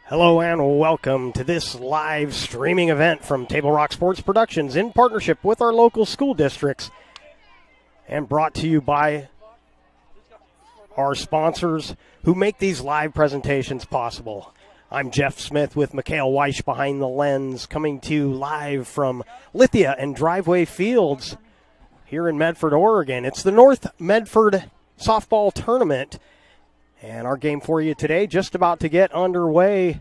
Hello and welcome to this live streaming event from Table Rock Sports Productions in partnership with our local school districts and brought to you by our sponsors who make these live presentations possible. I'm Jeff Smith with Mikhail Weish behind the lens, coming to you live from Lithia and Driveway Fields here in Medford, Oregon. It's the North Medford Softball Tournament. And our game for you today, just about to get underway.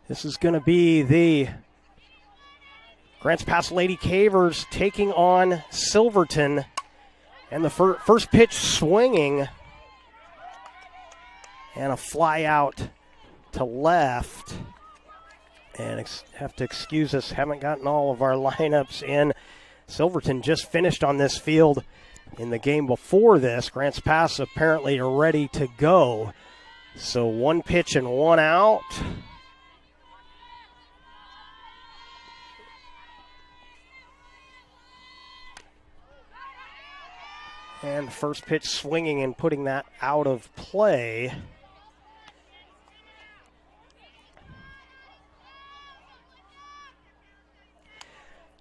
This is going to be the Grants Pass Lady Cavers taking on Silverton. And the first pitch swinging. And a fly out to left. And have to excuse us, haven't gotten all of our lineups in. Silverton just finished on this field in the game before this. Grants Pass apparently are ready to go. So one pitch and one out. And first pitch swinging and putting that out of play.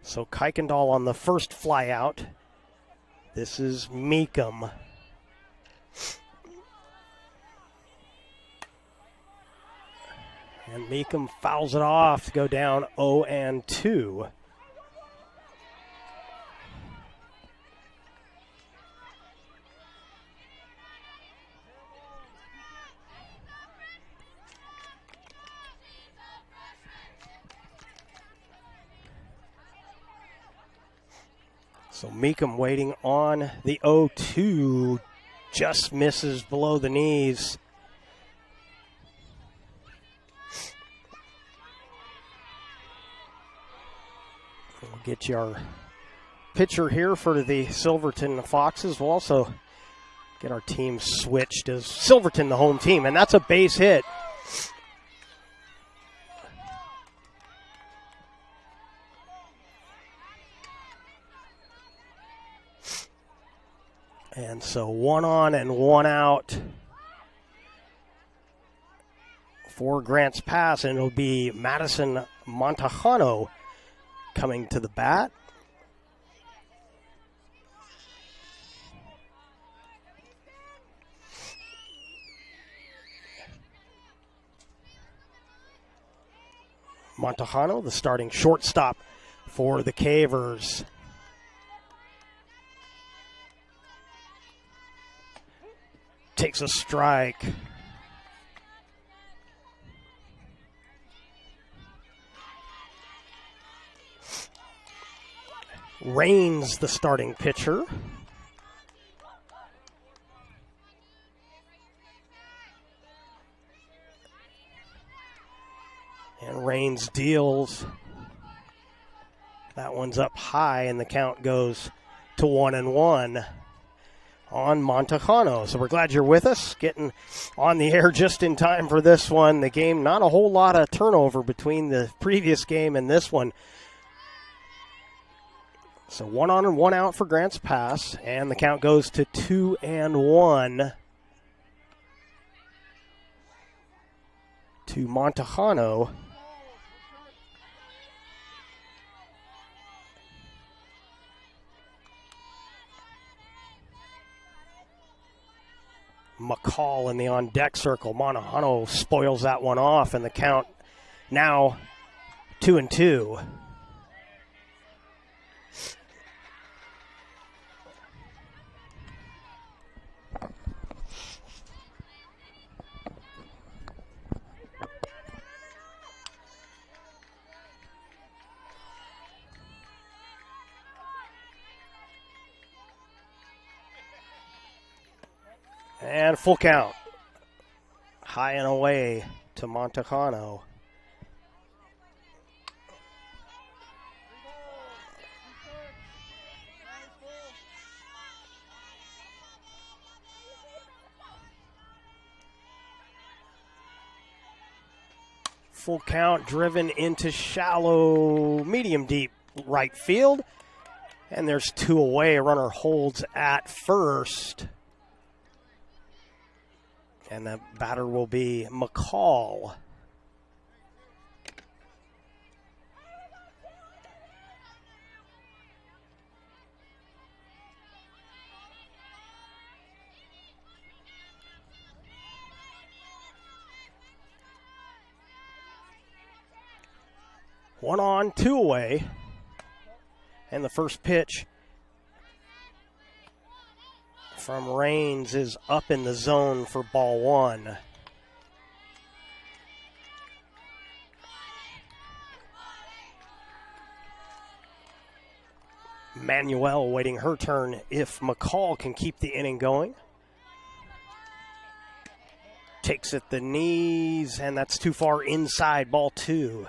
So Kuykendall on the first fly out. This is Meekum. And Meekum fouls it off to go down 0-2. So Meekum waiting on the 0-2, just misses below the knees. We'll get you our pitcher here for the Silverton Foxes. We'll also get our team switched as Silverton the home team, and that's a base hit. And so one on and one out for Grants Pass, and it'll be Madison Montejano coming to the bat. Montejano, the starting shortstop for the Cavers. Takes a strike. Rains the starting pitcher. And Rains deals. That one's up high, and the count goes to 1-1. On Montejano. So we're glad you're with us, getting on the air just in time for this one. The game, not a whole lot of turnover between the previous game and this one. So 1 on and 1 out for Grants Pass, and the count goes to 2-1 to Montejano. McCall in the on-deck circle. Montejano spoils that one off, and the count now 2-2. And full count. High and away to Montejano. Full count, driven into shallow, medium deep right field. And there's 2 away. A runner holds at first. And the batter will be McCall. 1 on, 2 away. And the first pitch from Rains is up in the zone for ball 1. Manuel waiting her turn if McCall can keep the inning going. Takes at the knees, and that's too far inside, ball 2.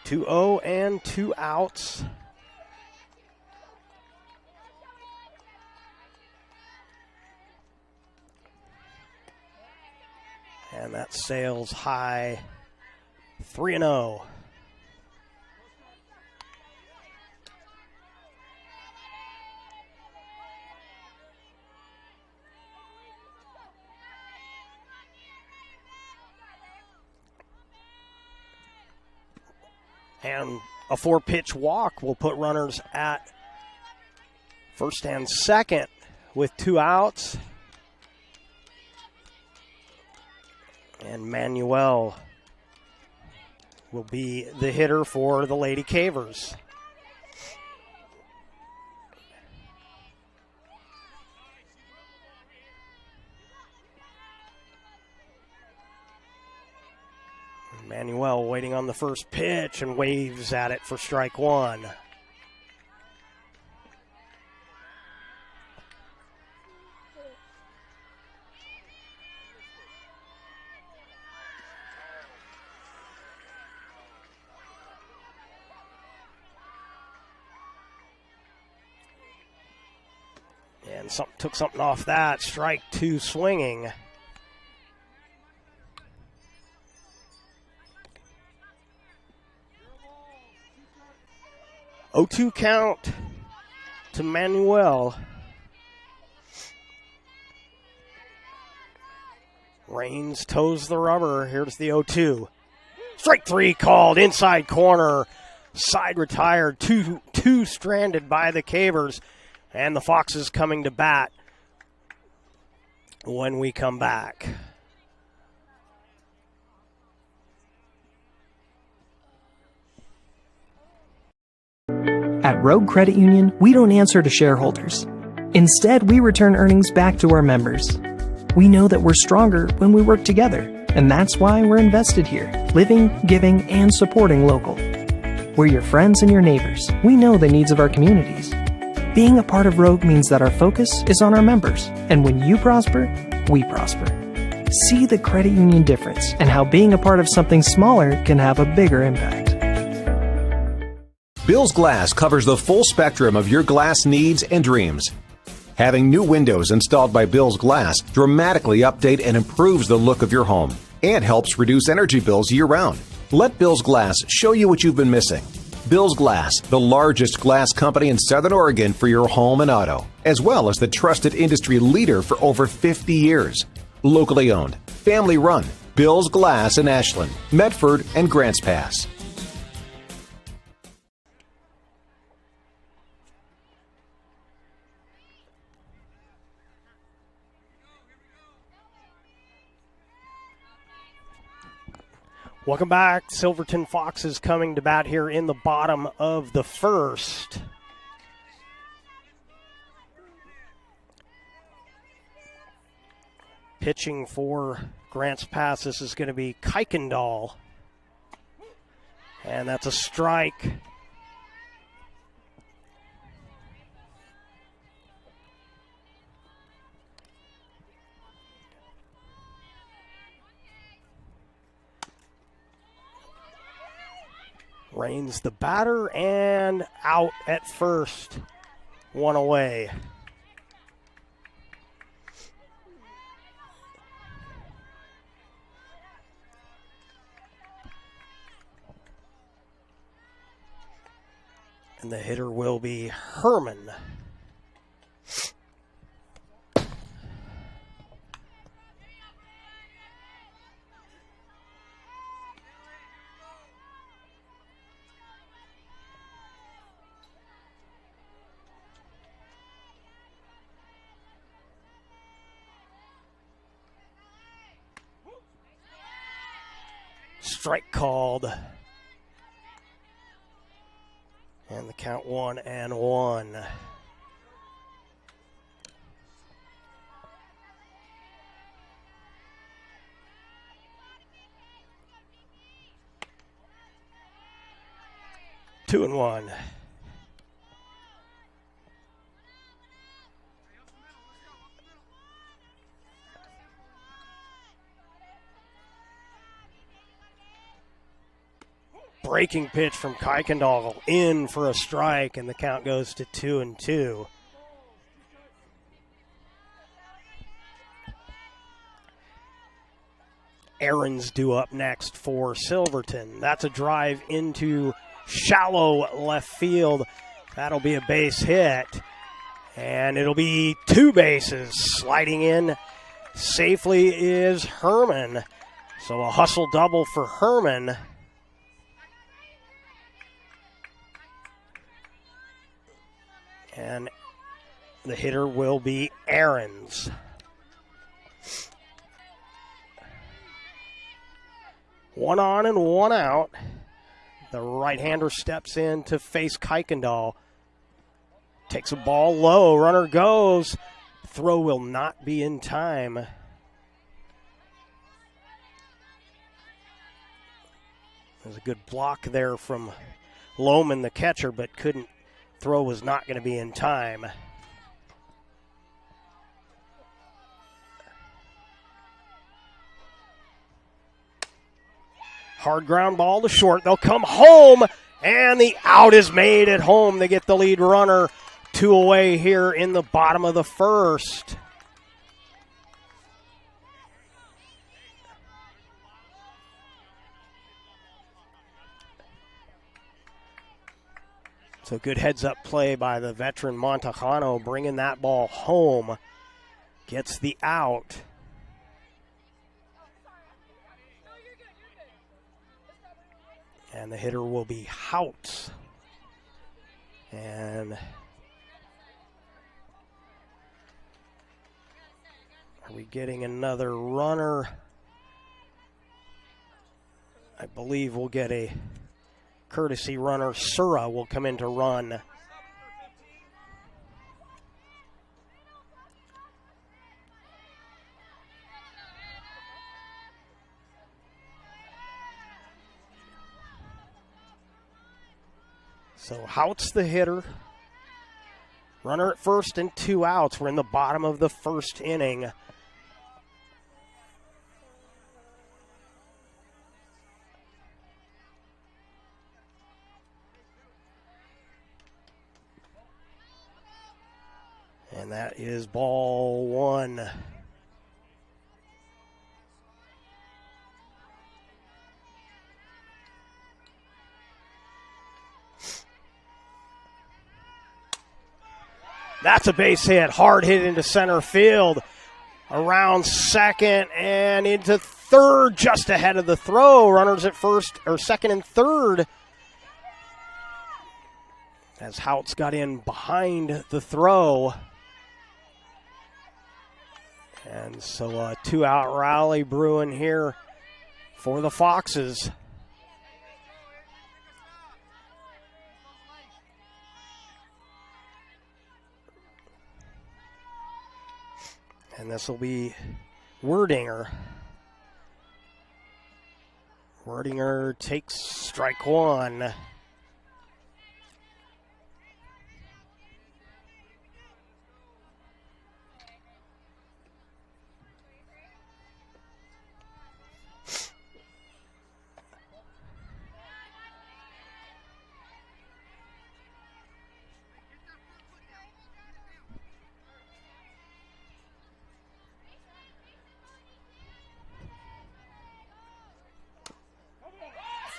Two 0 and 2 outs. And that sails high, 3-0. And a 4-pitch walk will put runners at first and second with 2 outs. And Manuel will be the hitter for the Lady Cavers. Manuel waiting on the first pitch and waves at it for strike 1. And took something off that. Strike 2 swinging. 0-2 count to Manuel. Rains toes the rubber. Here's the 0-2. Strike 3 called inside corner. Side retired. Two stranded by the Cavers. And the Foxes coming to bat when we come back. At Rogue Credit Union, we don't answer to shareholders. Instead, we return earnings back to our members. We know that we're stronger when we work together, and that's why we're invested here, living, giving, and supporting local. We're your friends and your neighbors. We know the needs of our communities. Being a part of Rogue means that our focus is on our members, and when you prosper, we prosper. See the credit union difference and how being a part of something smaller can have a bigger impact. Bill's Glass covers the full spectrum of your glass needs and dreams. Having new windows installed by Bill's Glass dramatically update and improves the look of your home and helps reduce energy bills year-round. Let Bill's Glass show you what you've been missing. Bill's Glass, the largest glass company in Southern Oregon for your home and auto, as well as the trusted industry leader for over 50 years. Locally owned, family run, Bill's Glass in Ashland, Medford, and Grants Pass. Welcome back. Silverton Foxes coming to bat here in the bottom of the first. Pitching for Grants Pass, this is going to be Kuykendall. And that's a strike. Rains the batter and out at first. 1 away. And the hitter will be Herman. strike called. And the count 1-1. Two and one. Breaking pitch from Kuykendall in for a strike, and the count goes to 2-2. Aaron's due up next for Silverton. That's a drive into shallow left field. That'll be a base hit, and it'll be two bases. Sliding in safely is Herman. So a hustle double for Herman. And the hitter will be Aarons. One on and one out. The right-hander steps in to face Kuykendall. Takes a ball low. Runner goes. Throw will not be in time. There's a good block there from Lohman, the catcher, but couldn't. Throw was not going to be in time. Hard ground ball to short. They'll come home, and the out is made at home. They get the lead runner 2 away here in the bottom of the first. So good heads-up play by the veteran Montejano, bringing that ball home. Gets the out. And the hitter will be Houts. And are we getting another runner? I believe we'll get a courtesy runner. Sura will come in to run. So Houts the hitter. Runner at first and 2 outs. We're in the bottom of the first inning. And that is ball one. That's a base hit. Hard hit into center field. Around second and into third, just ahead of the throw. Runners at first or second and third. As Houts got in behind the throw. And so a 2-out rally brewing here for the Foxes. And this will be Werdinger. Werdinger takes strike one.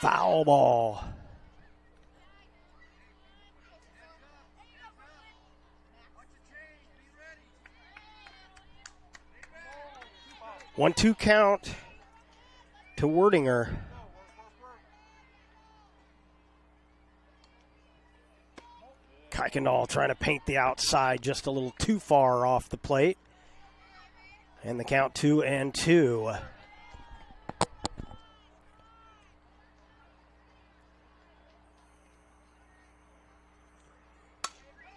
Foul ball. One-two count to Werdinger. Kuykendall trying to paint the outside just a little too far off the plate. And the count 2-2.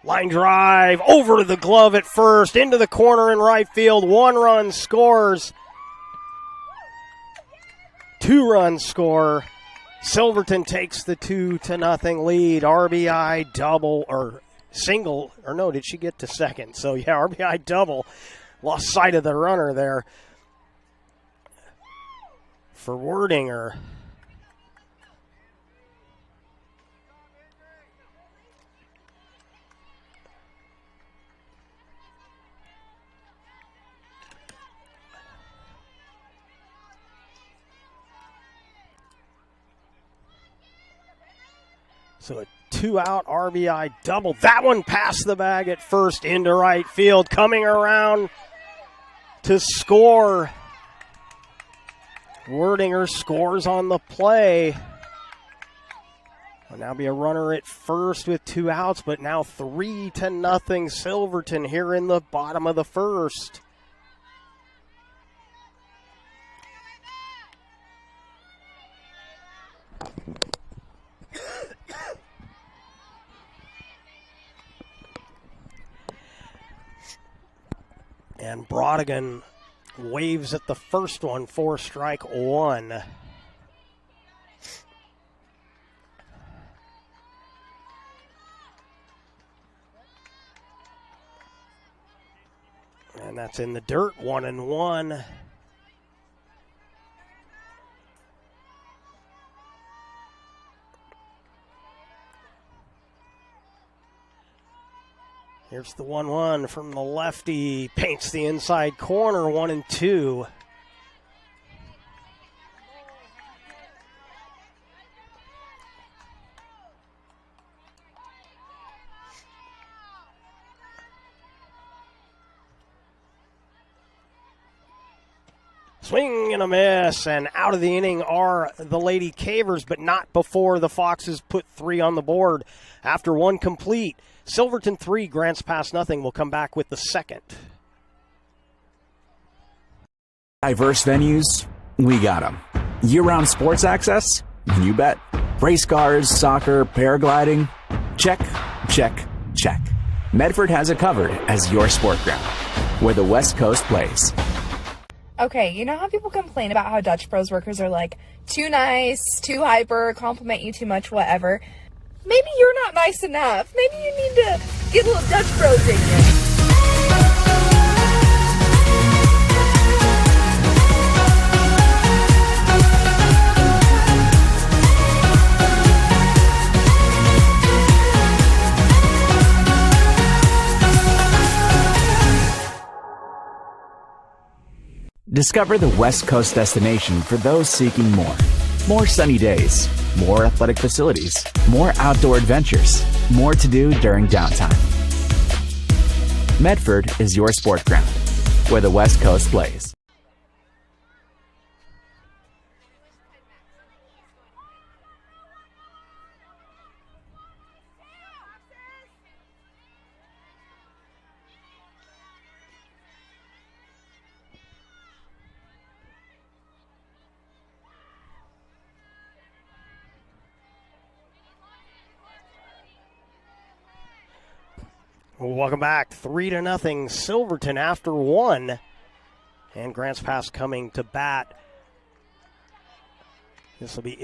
Line drive over to the glove at first, into the corner in right field. 1 run scores. 2 run score. Silverton takes the 2-0 lead. RBI double or single, or no, did she get to second? So yeah, RBI double. Lost sight of the runner there for Wordinger. So a 2-out RBI double. That one past the bag at first into right field. Coming around to score. Wordinger scores on the play. Will now be a runner at first with 2 outs, but now 3-0 Silverton here in the bottom of the first. And Brodigan waves at the first one for strike 1. And that's in the dirt, 1-1. Here's the 1-1 from the lefty. Paints the inside corner, 1-2. Swing and a miss, and out of the inning are the Lady Cavers, but not before the Foxes put 3 on the board. After 1 complete, Silverton 3, Grants Pass nothing. Will come back with the second. Diverse venues, we got them. Year-round sports access? You bet. Race cars, soccer, paragliding? Check, check, check. Medford has it covered as your sport ground, where the West Coast plays. Okay, you know how people complain about how Dutch Bros workers are like too nice, too hyper, compliment you too much, whatever? Maybe you're not nice enough. Maybe you need to get a little Dutch Bros in you. Discover the West Coast destination for those seeking more. More sunny days, more athletic facilities, more outdoor adventures, more to do during downtime. Medford is your sport ground, where the West Coast plays. Welcome back. 3-0 Silverton after 1. And Grants Pass coming to bat. This will be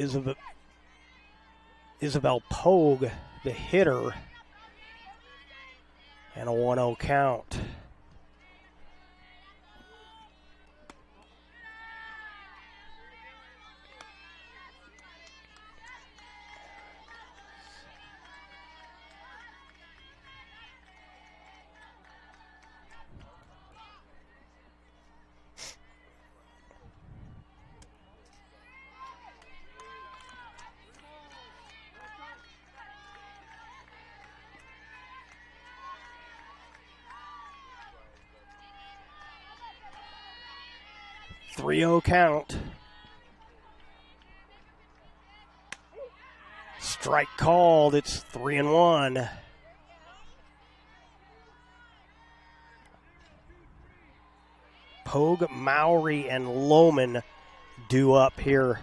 Isabel Pogue, the hitter. And a 1-0 count. .30 count. Strike called. It's 3-1. Pogue, Mowry, and Lohman due up here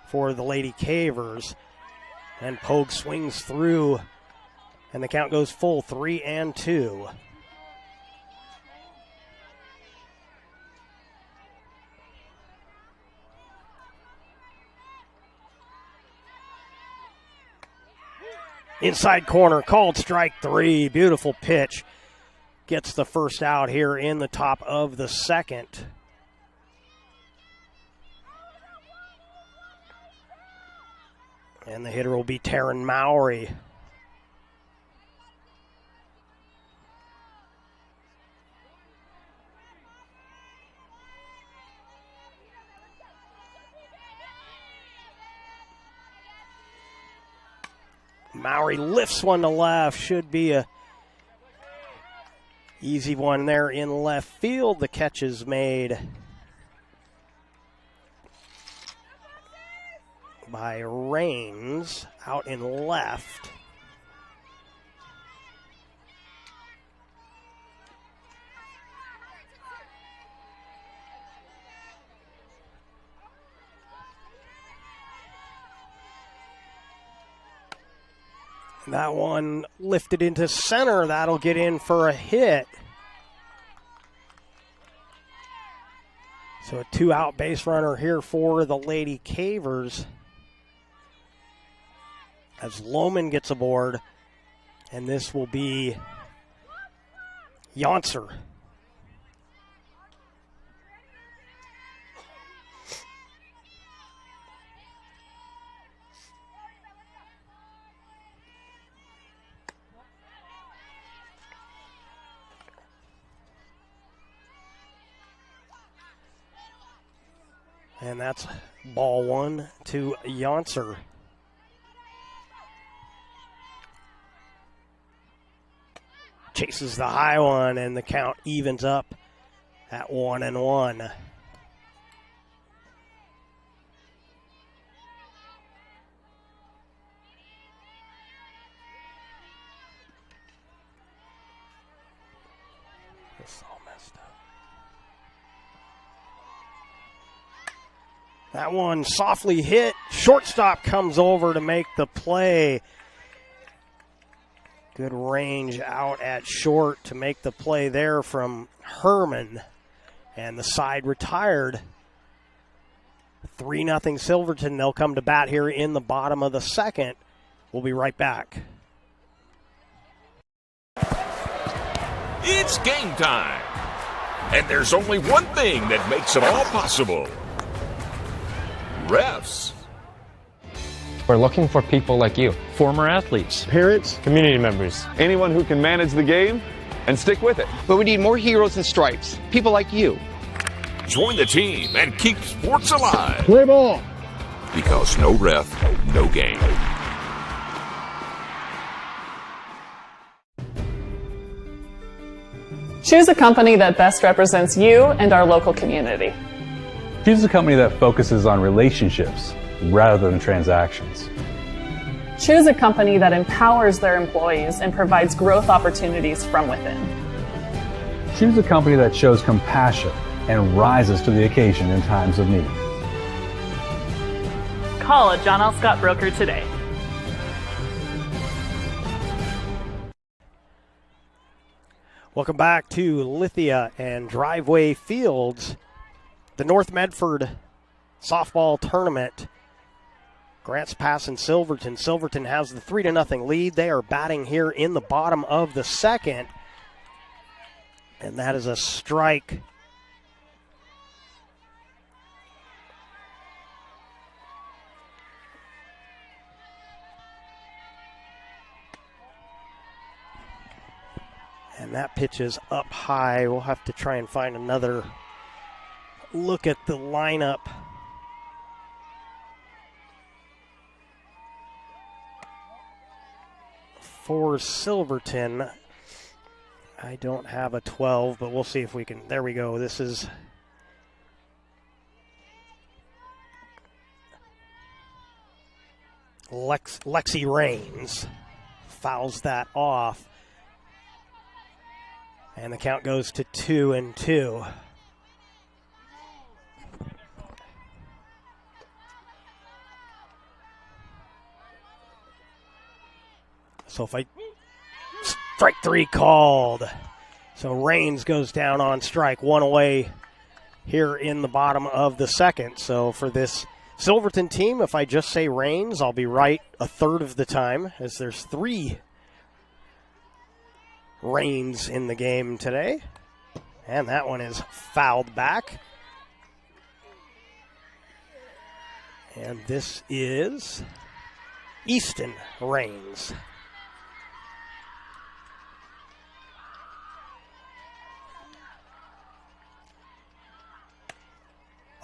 for the Lady Cavers. And Pogue swings through And the count goes full, 3-2. Inside corner, called strike 3. Beautiful pitch. Gets the first out here in the top of the second. And the hitter will be Taryn Mowry. Mowry lifts one to left. Should be a easy one there in left field. The catch is made by Rains out in left. That one lifted into center. That'll get in for a hit. So a 2-out base runner here for the Lady Cavers. As Lohman gets aboard. And this will be Yonser. And that's ball 1 to Yonser. Chases the high one, and the count evens up at 1-1. This is all messed up. That one softly hit. Shortstop comes over to make the play. Good range out at short to make the play there from Herman. And the side retired. 3-0 Silverton. They'll come to bat here in the bottom of the second. We'll be right back. It's game time. And there's only one thing that makes it all possible. Refs. We're looking for people like you. Former athletes, parents, community members, anyone who can manage the game and stick with it. But we need more heroes in stripes, people like you. Join the team and keep sports alive. Play ball. Because no ref, no game. Choose a company that best represents you and our local community. Choose a company that focuses on relationships rather than transactions. Choose a company that empowers their employees and provides growth opportunities from within. Choose a company that shows compassion and rises to the occasion in times of need. Call a John L. Scott broker today. Welcome back to Lithia and Driveway Fields. The North Medford softball tournament. Grants Pass and Silverton. Silverton has the 3-0 lead. They are batting here in the bottom of the second. And that is a strike. And that pitch is up high. We'll have to try and find another look at the lineup. For Silverton, I don't have a 12, but we'll see if we can. There we go. This is Lexi Rains. Fouls that off. And the count goes to 2-2. So if I Strike 3 called. So Rains goes down on strike, 1 away here in the bottom of the second. So for this Silverton team, if I just say Rains, I'll be right a third of the time, as there's 3 Rains in the game today. And that one is fouled back. And this is Easton Rains.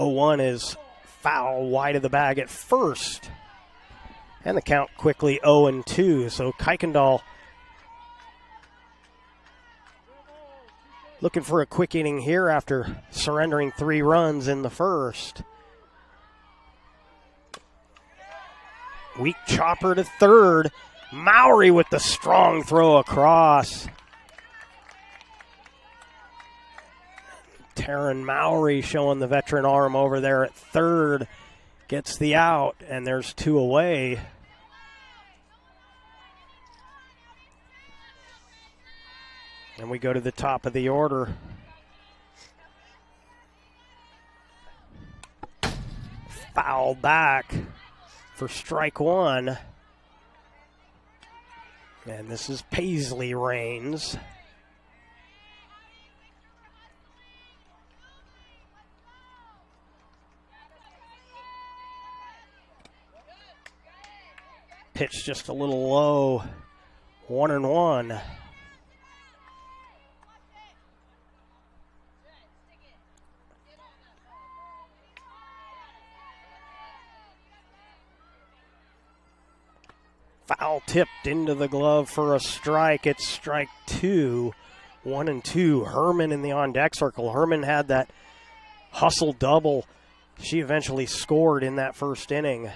One is foul wide of the bag at first. And the count quickly 0-2. So Kuykendall looking for a quick inning here after surrendering 3 runs in the first. Weak chopper to third. Mowry with the strong throw across. Taryn Mowry showing the veteran arm over there at third. Gets the out, and there's 2 away. And we go to the top of the order. Foul back for strike 1. And this is Paisley Rains. Pitch just a little low. 1-1. Foul tipped into the glove for a strike. It's strike 2. 1-2. Herman in the on-deck circle. Herman had that hustle double. She eventually scored in that first inning.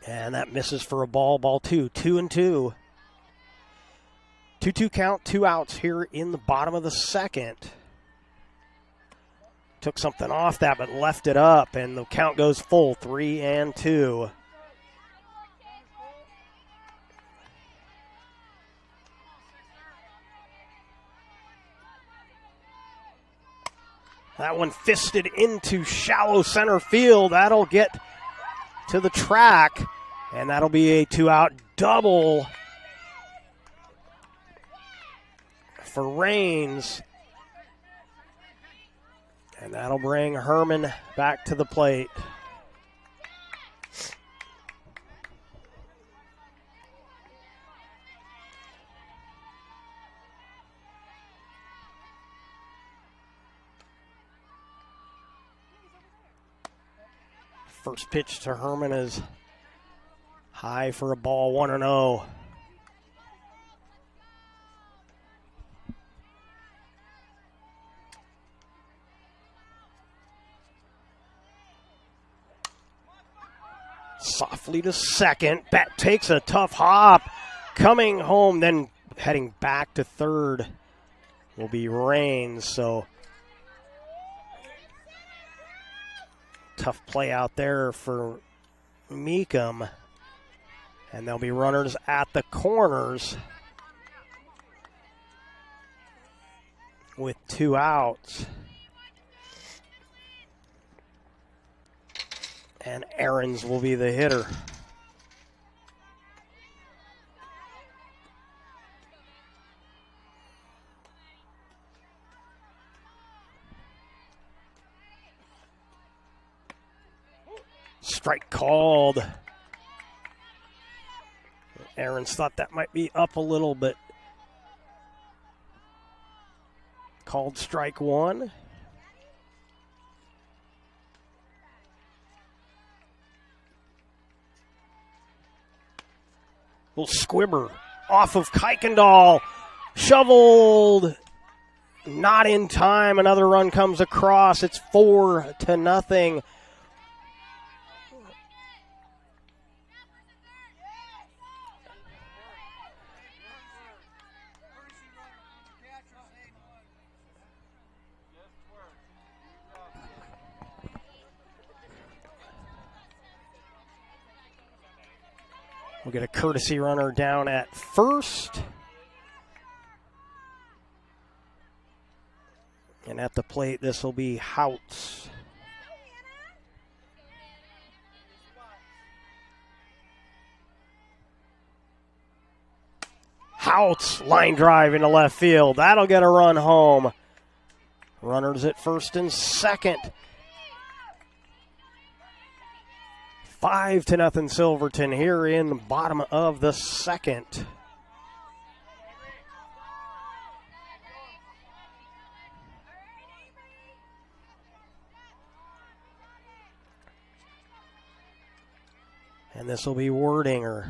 And that misses for a ball. Ball 2. 2-2. 2-2 count. 2 outs here in the bottom of the second. Took something off that, but left it up, and the count goes full. 3-2. That one fisted into shallow center field. That'll get to the track, and that'll be a 2-out double for Rains. And that'll bring Herman back to the plate. First pitch to Herman is high for a ball, 1-0. Softly to second. Bat takes a tough hop. Coming home, then heading back to third will be Rains. So tough play out there for Meekum. And there'll be runners at the corners with 2 outs. And Aarons will be the hitter. Strike called. Aarons thought that might be up a little, but called strike 1. Little squibber off of Kuykendall. Shoveled. Not in time. Another run comes across. It's 4-0. We'll get a courtesy runner down at first. And at the plate, this will be Houts. Houts, line drive into left field. That'll get a run home. Runners at first and second. 5-0 Silverton here in the bottom of the second. And this will be Wordinger.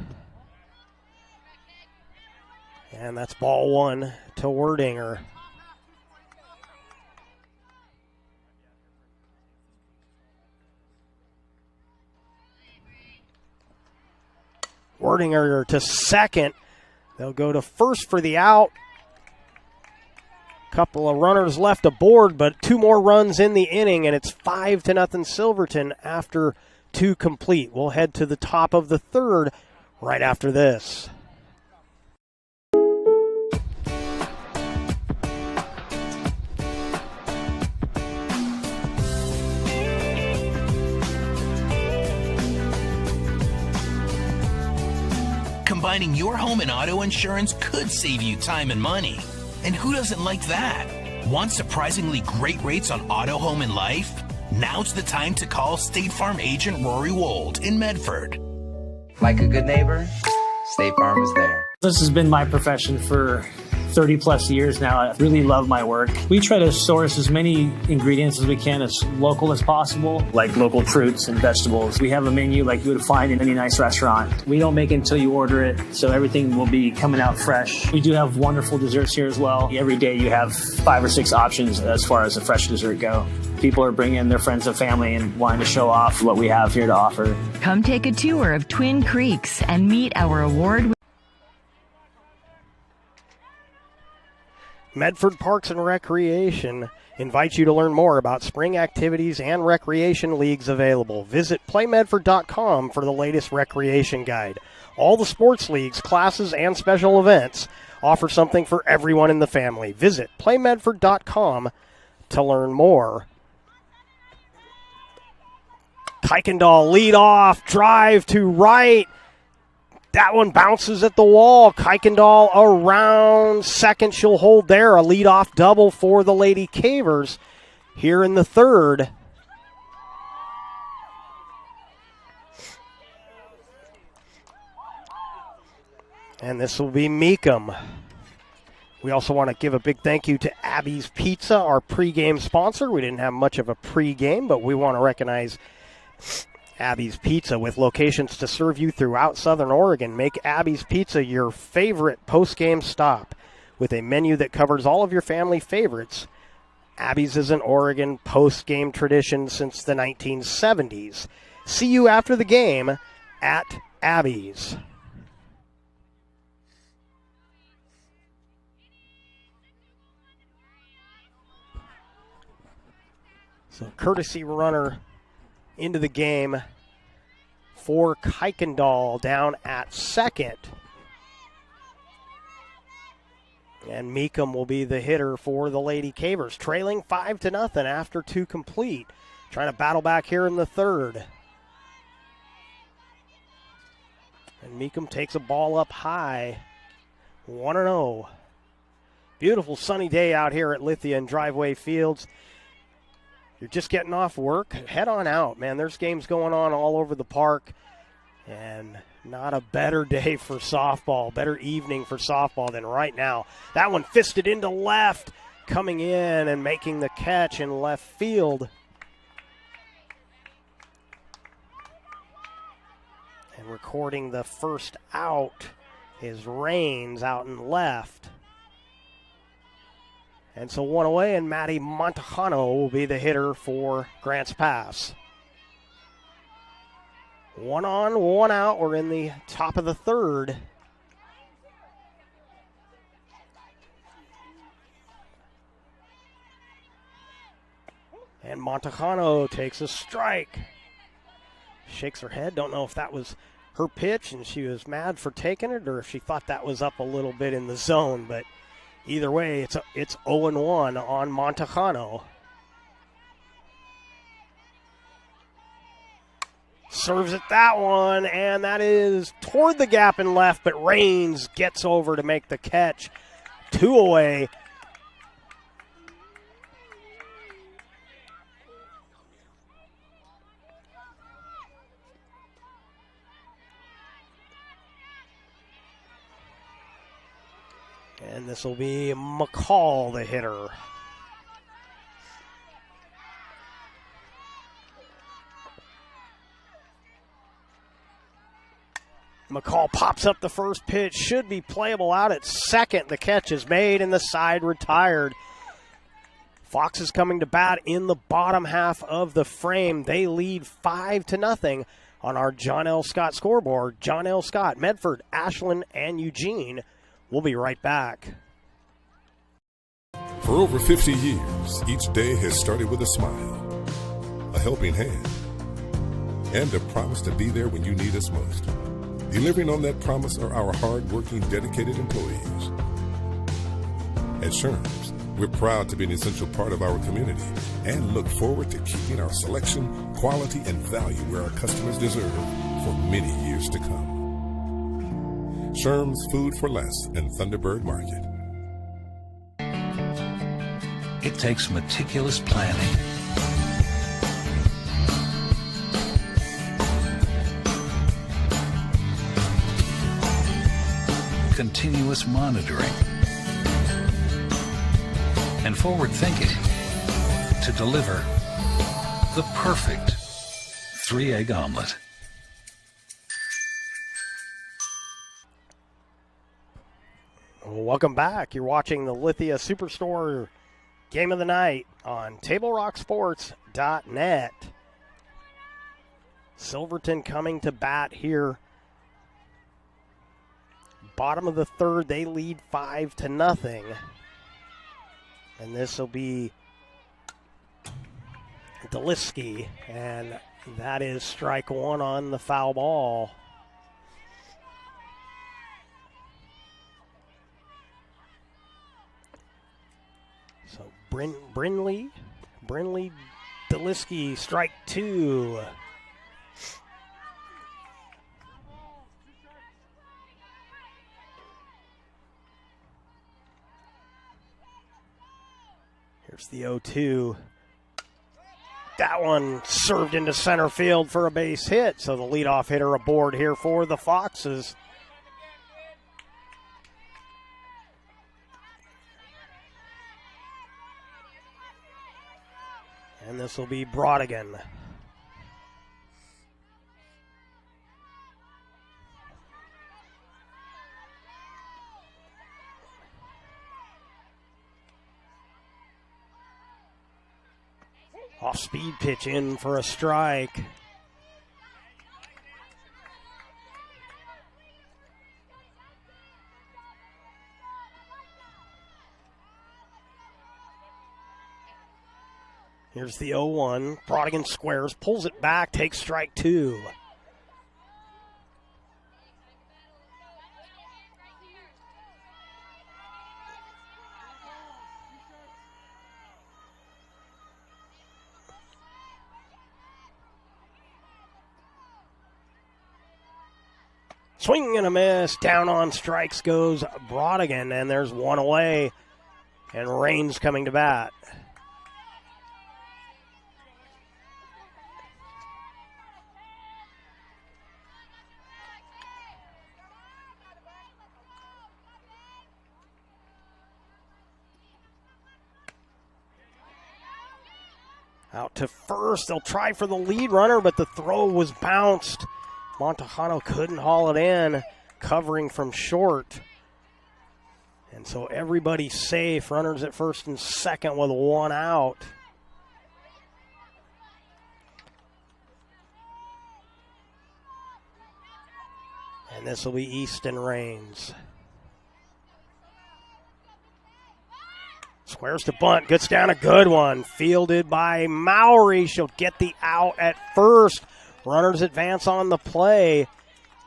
And that's ball one to Wordinger. Wordinger to second. They'll go to first for the out. Couple of runners left aboard, but 2 more runs in the inning, and it's 5-0 Silverton after 2 complete. We'll head to the top of the third right after this. Combining your home and auto insurance could save you time and money. And who doesn't like that? Want surprisingly great rates on auto, home, and life? Now's the time to call State Farm agent Rory Wold in Medford. Like a good neighbor, State Farm is there. This has been my profession for 30 plus years now. I really love my work. We try to source as many ingredients as we can as local as possible, like local fruits and vegetables. We have a menu like you would find in any nice restaurant. We don't make it until you order it, so everything will be coming out fresh. We do have wonderful desserts here as well. Every day you have 5 or 6 options as far as a fresh dessert go. People are bringing their friends and family and wanting to show off what we have here to offer. Come take a tour of Twin Creeks and meet our award. Medford Parks and Recreation invites you to learn more about spring activities and recreation leagues available. Visit playmedford.com for the latest recreation guide. All the sports leagues, classes, and special events offer something for everyone in the family. Visit playmedford.com to learn more. Kuykendall lead off, drive to right. That one bounces at the wall. Kuykendall around second. She'll hold there. A leadoff double for the Lady Cavers here in the third. And this will be Meekum. We also want to give a big thank you to Abby's Pizza, our pregame sponsor. We didn't have much of a pregame, but we want to recognize Abby's Pizza with locations to serve you throughout Southern Oregon. Make Abby's Pizza your favorite post-game stop with a menu that covers all of your family favorites. Abby's is an Oregon post-game tradition since the 1970s. See you after the game at Abby's. So courtesy runner into the game for Kuykendall down at second. And Meekum will be the hitter for the Lady Cavers, trailing 5-0 after 2 complete. Trying to battle back here in the third. And Meekum takes a ball up high. 1-0. Beautiful sunny day out here at Lithia and Driveway Fields. You're just getting off work, head on out, man. There's games going on all over the park, and not a better day for softball, better evening for softball than right now. That one fisted into left, coming in and making the catch in left field. And recording the first out is Raines out in left. And so 1 away, and Maddie Montejano will be the hitter for Grants Pass. 1 on, 1 out. We're in the top of the third. And Montejano takes a strike. Shakes her head. Don't know if that was her pitch and she was mad for taking it, or if she thought that was up a little bit in the zone. But either way, it's 0-1 on Montejano. Serves it that one, and that is toward the gap and left, but Raines gets over to make the catch. 2 away. And this will be McCall, the hitter. McCall pops up the first pitch. Should be playable out at second. The catch is made and the side retired. Fox is coming to bat in the bottom half of the frame. They lead 5-0 on our John L. Scott scoreboard. John L. Scott, Medford, Ashland, and Eugene. We'll be right back. For over 50 years, each day has started with a smile, a helping hand, and a promise to be there when you need us most. Delivering on that promise are our hard-working, dedicated employees. At Sherms, we're proud to be an essential part of our community and look forward to keeping our selection, quality, and value where our customers deserve for many years to come. Sherms Food for Less and Thunderbird Market. It takes meticulous planning, continuous monitoring, and forward thinking to deliver the perfect 3-egg omelet. Welcome back. You're watching the Lithia Superstore Game of the Night on TableRockSports.net. Silverton coming to bat here. Bottom of the third, they lead 5-0. And this will be Deliski, and that is strike one on the foul ball. So Brinley, Deliski, strike two. Here's the 0-2. That one served into center field for a base hit. So the leadoff hitter aboard here for the Foxes. And this will be Brodigan. Off-speed pitch in for a strike. Here's the 0-1. Brodigan squares, pulls it back, takes strike two. Swing and a miss. Down on strikes goes Brodigan, and there's one away. And Raines coming to bat. Out to first. They'll try for the lead runner, but the throw was bounced. Montejano couldn't haul it in, covering from short. And so everybody's safe. Runners at first and second with one out. And this will be Easton Raines. Squares to bunt, gets down a good one. Fielded by Mowry. She'll get the out at first. Runners advance on the play.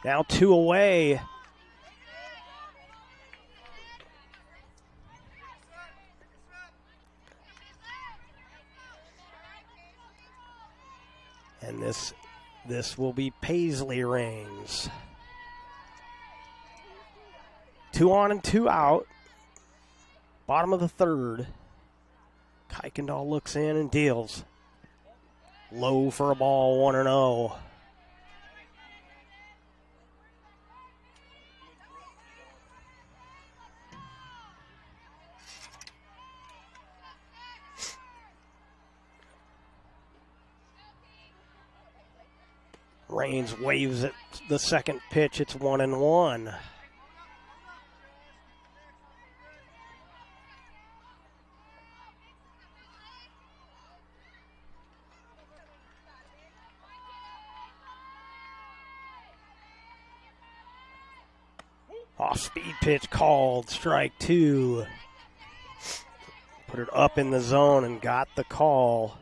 Now 2 away. And this will be Paisley Reigns. 2 on and 2 out. Bottom of the third. Kuykendall looks in and deals. Low for a ball, 1-0. Reigns waves at the second pitch. It's 1-1. Off-speed pitch called, strike 2. Put it up in the zone and got the call.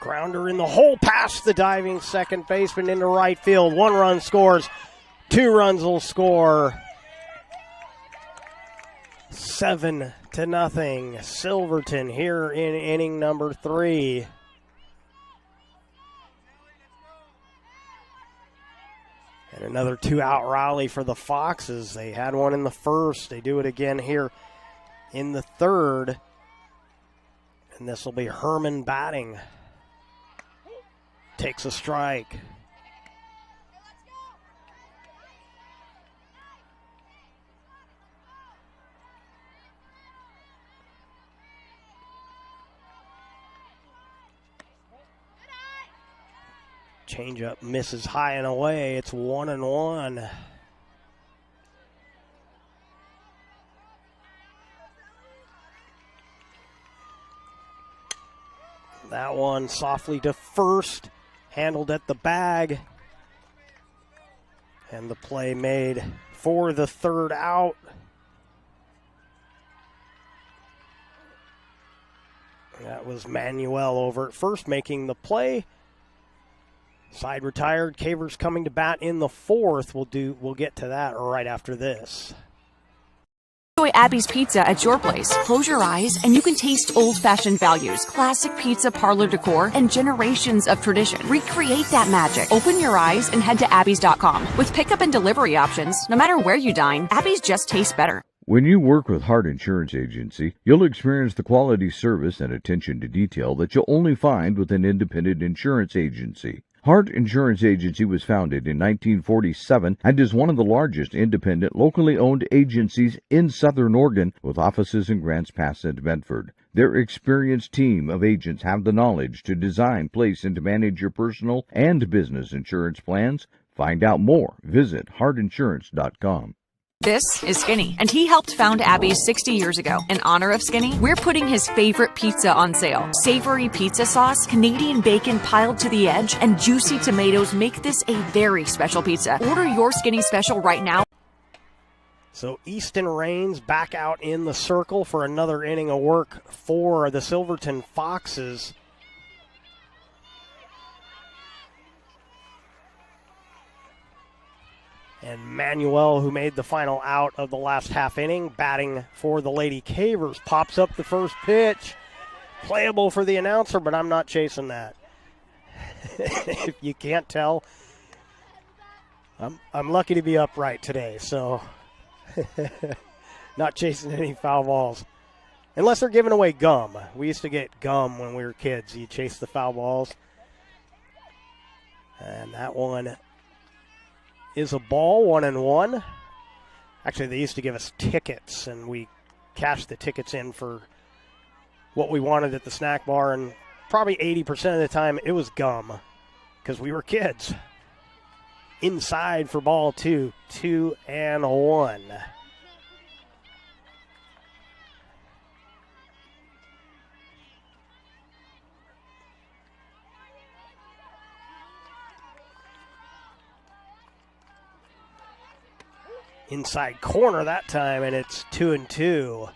Grounder in the hole past the diving second baseman into right field. 1 run scores. 2 runs will score. 7-0. Silverton here in inning number 3. And another 2-out rally for the Foxes. They had one in the first. They do it again here in the third. And this will be Herman batting. Takes a strike. Changeup misses high and away. It's 1-1. That one softly to first. Handled at the bag. And the play made for the third out. That was Manuel over at first making the play. Side retired. Cavers coming to bat in the fourth. We'll get to that right after this. Enjoy Abby's Pizza at your place. Close your eyes and you can taste old-fashioned values, classic pizza parlor decor, and generations of tradition. Recreate that magic. Open your eyes and head to abbeys.com. With pickup and delivery options, no matter where you dine, Abby's just tastes better. When you work with Hart Insurance Agency, you'll experience the quality service and attention to detail that you'll only find with an independent insurance agency. Hart Insurance Agency was founded in 1947 and is one of the largest independent, locally owned agencies in Southern Oregon, with offices in Grants Pass and Medford. Their experienced team of agents have the knowledge to design, place, and to manage your personal and business insurance plans. Find out more. Visit hartinsurance.com. This is Skinny, and he helped found Abby's 60 years ago. In honor of Skinny, we're putting his favorite pizza on sale. Savory pizza sauce, Canadian bacon piled to the edge, and juicy tomatoes make this a very special pizza. Order your Skinny special right now. So Easton Reigns back out in the circle for another inning of work for the Silverton Foxes. And Manuel, who made the final out of the last half inning, batting for the Lady Cavers, pops up the first pitch. Playable for the announcer, but I'm not chasing that. If you can't tell, I'm lucky to be upright today, so not chasing any foul balls. Unless they're giving away gum. We used to get gum when we were kids. You chase the foul balls. And that one is a ball, 1-1. Actually, they used to give us tickets, and we cashed the tickets in for what we wanted at the snack bar, and probably 80% of the time it was gum because we were kids. Inside for ball 2, 2-1. Inside corner that time, and it's 2-2.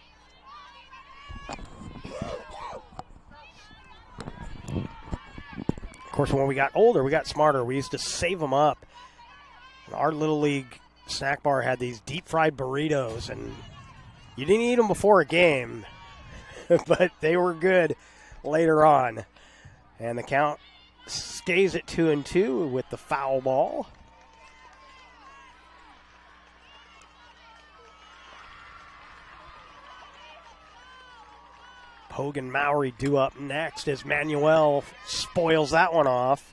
course, when we got older, we got smarter. We used to save them up. Our Little League snack bar had these deep-fried burritos, and you didn't eat them before a game, but they were good later on. And the count stays at 2-2 with the foul ball. Pogue and Mowry due up next as Manuel spoils that one off,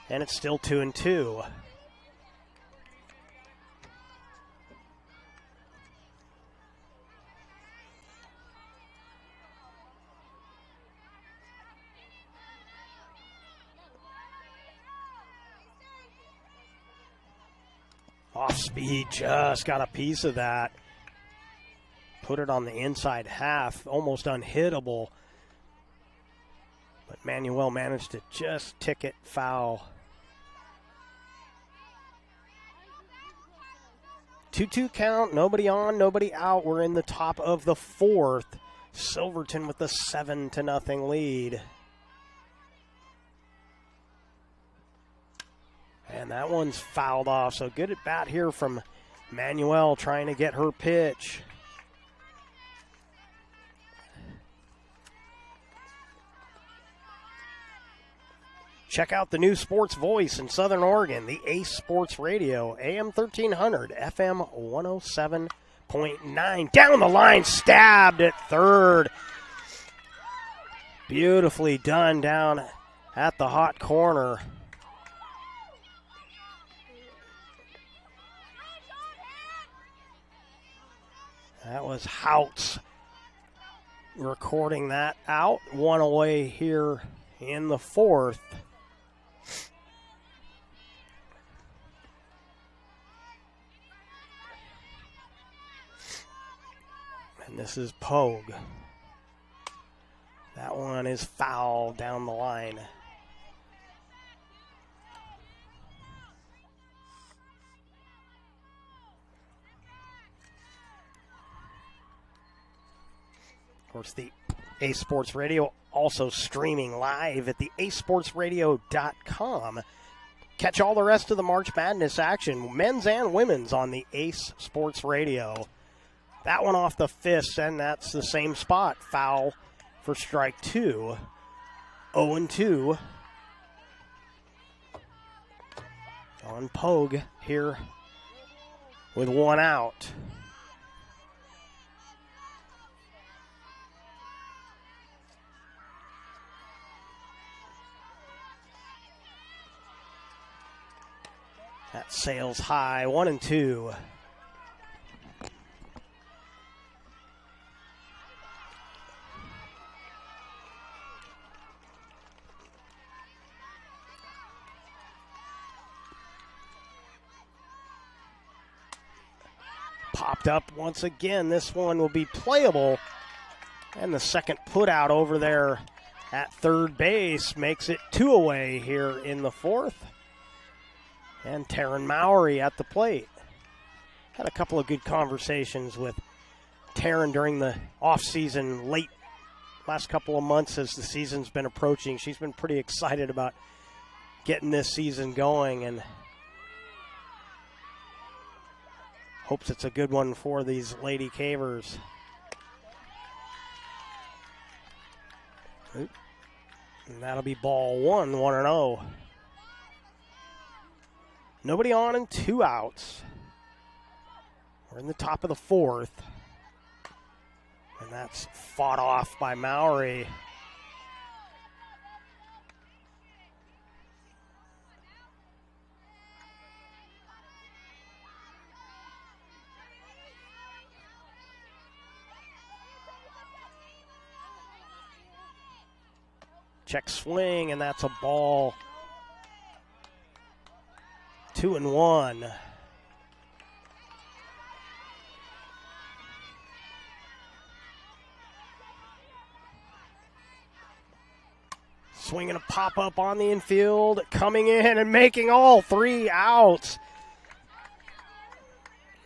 and it's still 2-2. Off speed, just got a piece of that. Put it on the inside half, almost unhittable. But Manuel managed to just ticket foul. 2-2 count, nobody on, nobody out. We're in the top of the fourth. Silverton with the 7-0 lead. And that one's fouled off, so good at bat here from Manuel trying to get her pitch. Check out the new sports voice in Southern Oregon, the Ace Sports Radio, AM 1300, FM 107.9. Down the line, stabbed at third. Beautifully done down at the hot corner. That was Houts recording that out. One away here in the fourth. And this is Pogue. That one is foul down the line. Of course, the Ace Sports Radio also streaming live at the acesportsradio.com. Catch all the rest of the March Madness action, men's and women's, on the Ace Sports Radio. That one off the fist, and that's the same spot. Foul for strike two. 0-2 on Pogue here with one out. That sails high, 1-2. Popped up once again. This one will be playable. And the second put out over there at third base makes it two away here in the fourth. And Taryn Mowry at the plate. Had a couple of good conversations with Taryn during the offseason, late last couple of months as the season's been approaching. She's been pretty excited about getting this season going and hopes it's a good one for these Lady Cavers. And that'll be ball one, 1-0. Nobody on and two outs. We're in the top of the fourth. And that's fought off by Mowry. Check swing, and that's a ball. 2-1. Swinging a pop-up on the infield, coming in and making all three outs.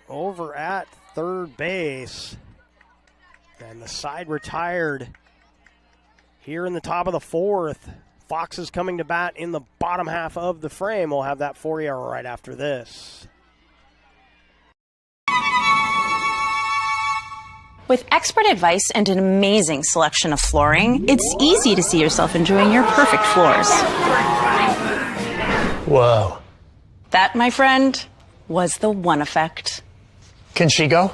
Over at third base. And the side retired here in the top of the fourth. Foxes coming to bat in the bottom half of the frame. We'll have that for you right after this. With expert advice and an amazing selection of flooring, it's easy to see yourself enjoying your perfect floors. Whoa. That, my friend, was the One Effect. Can she go?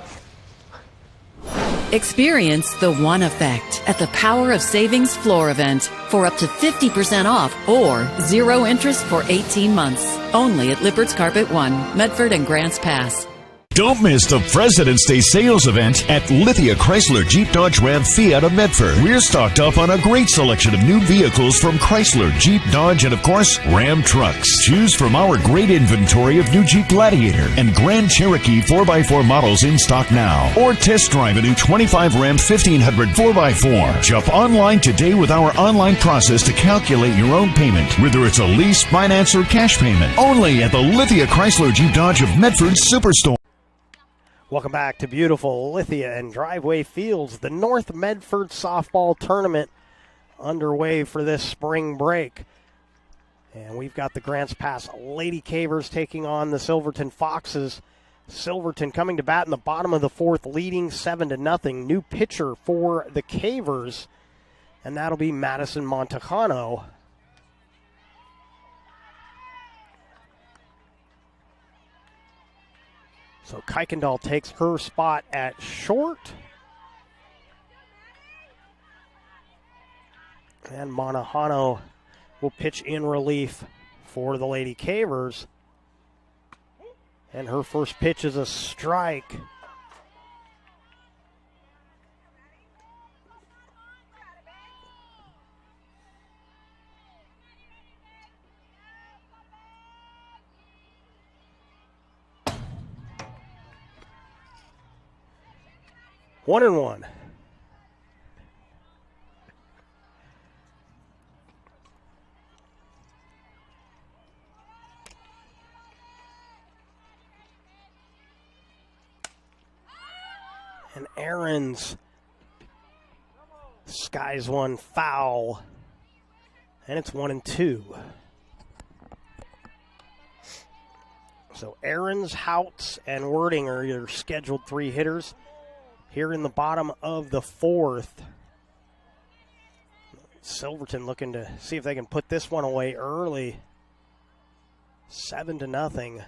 Experience the One Effect at the Power of Savings Floor event for up to 50% off or 0 interest for 18 months. Only at Lippert's Carpet One, Medford and Grants Pass. Don't miss the President's Day sales event at Lithia Chrysler Jeep Dodge Ram Fiat of Medford. We're stocked up on a great selection of new vehicles from Chrysler, Jeep, Dodge, and of course, Ram trucks. Choose from our great inventory of new Jeep Gladiator and Grand Cherokee 4x4 models in stock now. Or test drive a new 25 Ram 1500 4x4. Shop online today with our online process to calculate your own payment, whether it's a lease, finance, or cash payment. Only at the Lithia Chrysler Jeep Dodge of Medford Superstore. Welcome back to beautiful Lithia and Driveway Fields. The North Medford Softball Tournament underway for this spring break. And we've got the Grants Pass Lady Cavers taking on the Silverton Foxes. Silverton coming to bat in the bottom of the fourth, leading 7-0. New pitcher for the Cavers, and that'll be Madison Montejano. So Kuykendall takes her spot at short. And Montejano will pitch in relief for the Lady Cavers. And her first pitch is a strike. One and one. And Aaron's skies one foul. And it's 1-2. So Aaron's, Houts, and Wording are your scheduled three hitters. Here in the bottom of the fourth, Silverton looking to see if they can put this one away early. 7-0.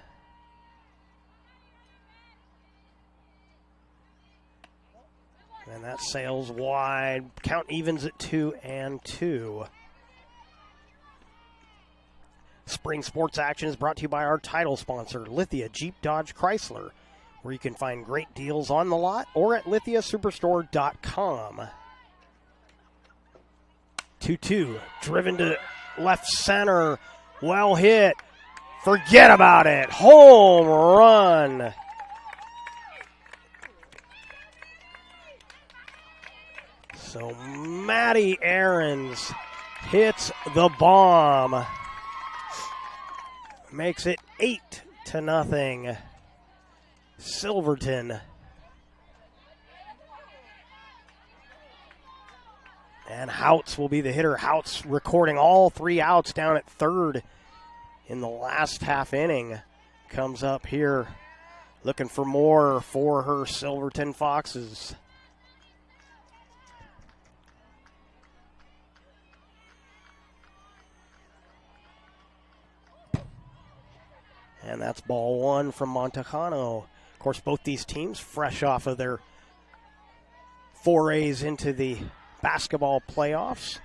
And that sails wide. Count evens at 2-2. Spring sports action is brought to you by our title sponsor, Lithia Jeep Dodge Chrysler, where you can find great deals on the lot or at lithiasuperstore.com. 2-2, driven to left center, well hit, forget about it, home run. So Maddie Aarons hits the bomb, makes it 8-0. Silverton. And Houts will be the hitter. Houts recording all three outs down at third in the last half inning. Comes up here looking for more for her Silverton Foxes. And that's ball one from Montejano. Of course, both these teams fresh off of their forays into the basketball playoffs.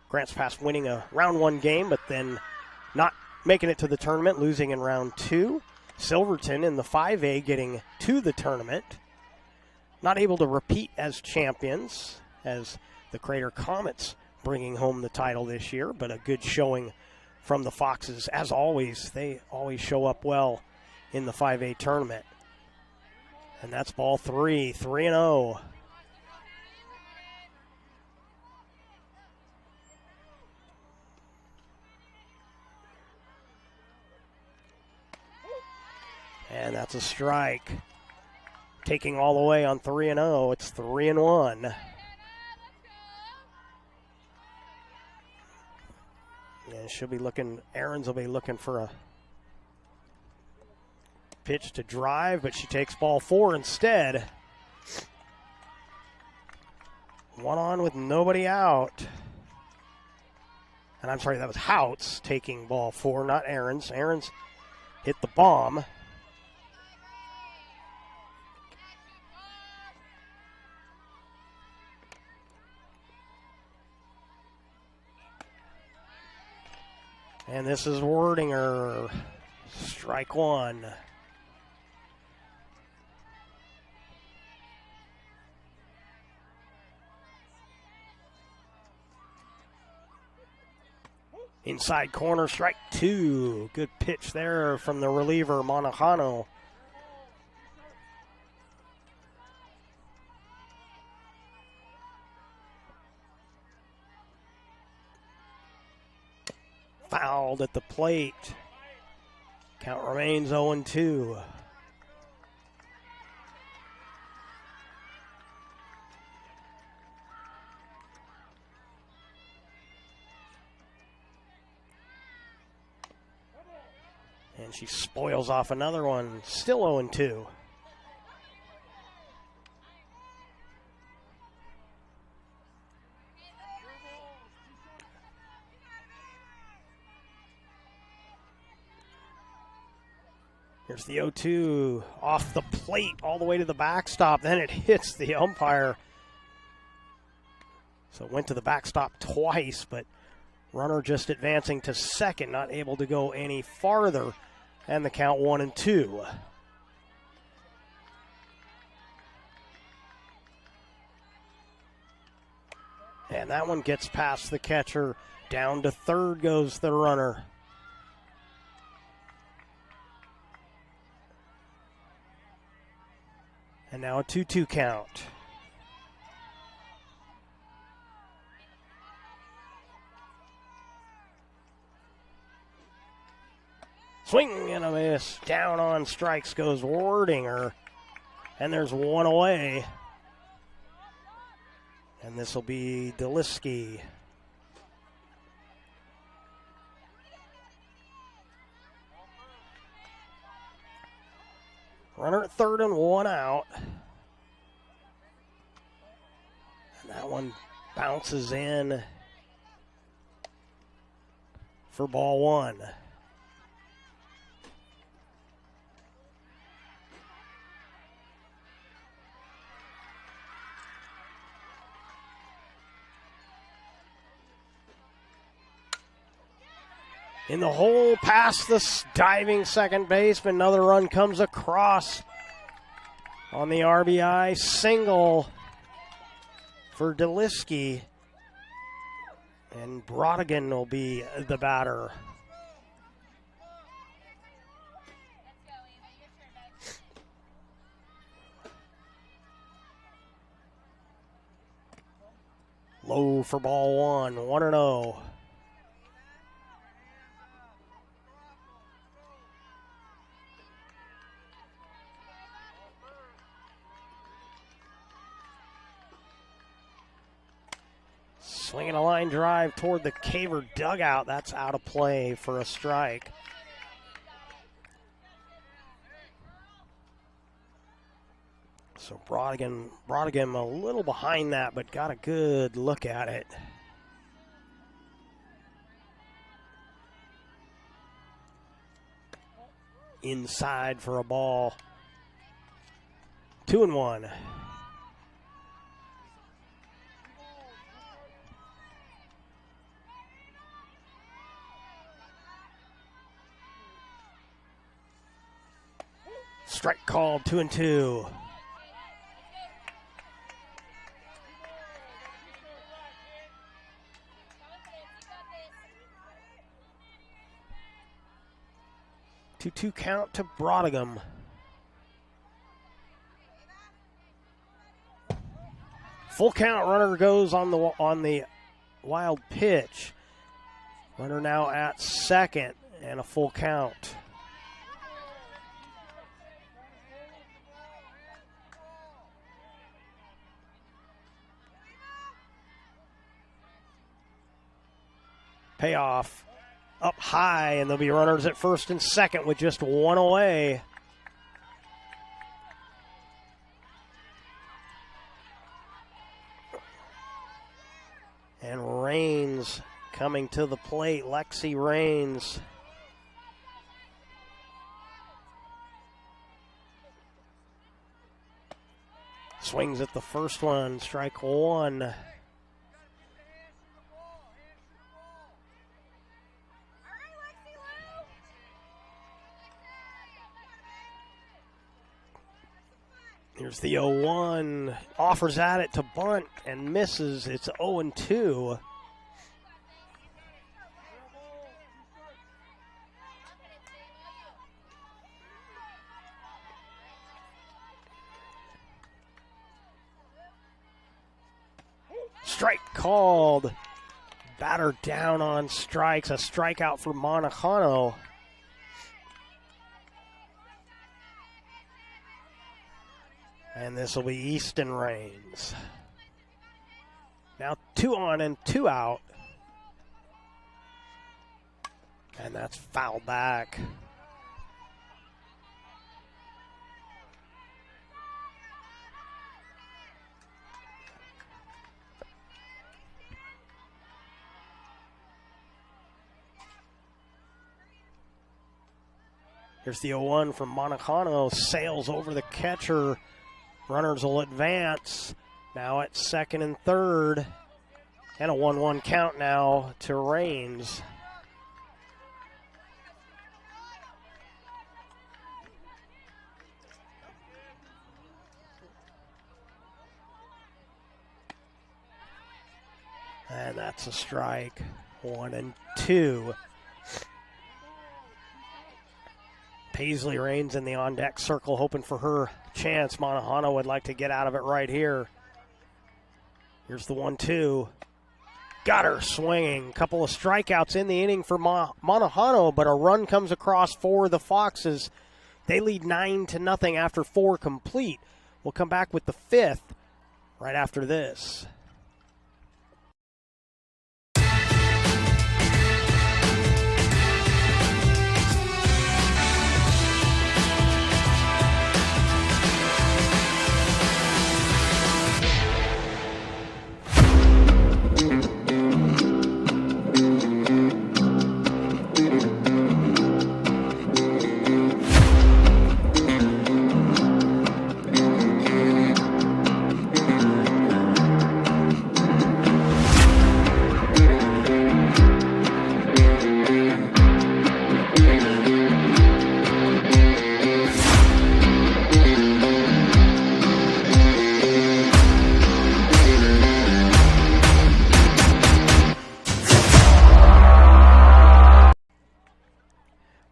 Grants Pass winning a round one game, but then not making it to the tournament, losing in round two. Silverton in the 5A getting to the tournament. Not able to repeat as champions, as the Crater Comets bringing home the title this year, but a good showing from the Foxes. As always, they always show up well in the 5A tournament. And that's ball three, 3-0. And that's a strike. Taking all the way on 3-0. It's 3-1. Aaron's will be looking for a pitch to drive, but she takes ball 4 instead. 1 on with nobody out. And I'm sorry, that was Houts taking ball 4, not Aaron's. Aaron's hit the bomb. And this is Wordinger. Strike 1. Inside corner, strike 2. Good pitch there from the reliever, Monajano. Fouled at the plate. Count remains 0-2. And she spoils off another one. Still 0-2. Here's the 0-2 off the plate all the way to the backstop. Then it hits the umpire. So it went to the backstop twice, but runner just advancing to second, not able to go any farther. And the count 1-2. And that one gets past the catcher. Down to third goes the runner. And now a 2-2 count. Swing and a miss. Down on strikes goes Wordinger. And there's one away. And this will be Deliski. Runner at third and 1 out. And that one bounces in for ball 1. In the hole, past the diving second baseman. Another run comes across on the RBI single for Deliski. And Brodigan will be the batter. Low for ball 1, 1-0. Swinging a line drive toward the Caver dugout. That's out of play for a strike. So Brodigan a little behind that, but got a good look at it. Inside for a ball. 2-1. Strike called, 2-2. Two count to Brodigan. Full count. Runner goes on the wild pitch. Runner now at second and a full count. Payoff up high, and there'll be runners at first and second with just one away. And Rains coming to the plate. Lexi Rains. Swings at the first one, strike one. Here's the 0-1, offers at it to bunt and misses. It's 0-2. Strike called. Batter down on strikes. A strikeout for Monajano. And this will be Easton Rains. Now 2 on and 2 out. And that's fouled back. Here's the 0-1 from Monajano. Sails over the catcher. Runners will advance. Now at second and third. And a 1-1 count now to Rains. And that's a strike. 1-2. Paisley Rains in the on-deck circle, hoping for her chance. Monajano would like to get out of it right here. Here's the 1-2. Got her swinging. Couple of strikeouts in the inning for Monajano, but a run comes across for the Foxes. They lead 9-0 after 4 complete. We'll come back with the 5th right after this.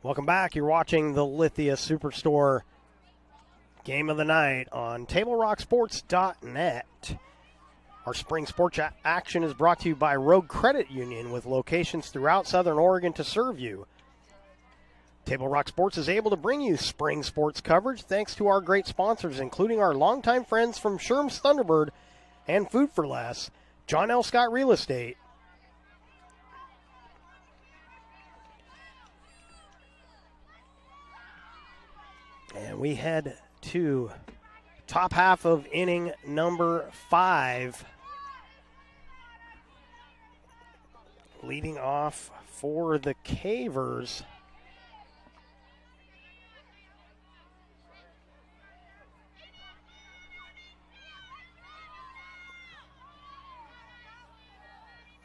Welcome back. You're watching the Lithia Superstore Game of the Night on TableRockSports.net. Our spring sports action is brought to you by Rogue Credit Union with locations throughout Southern Oregon to serve you. Table Rock Sports is able to bring you spring sports coverage thanks to our great sponsors, including our longtime friends from Sherm's Thunderbird and Food for Less, John L. Scott Real Estate, and we head to top half of inning number 5. Leading off for the Cavers.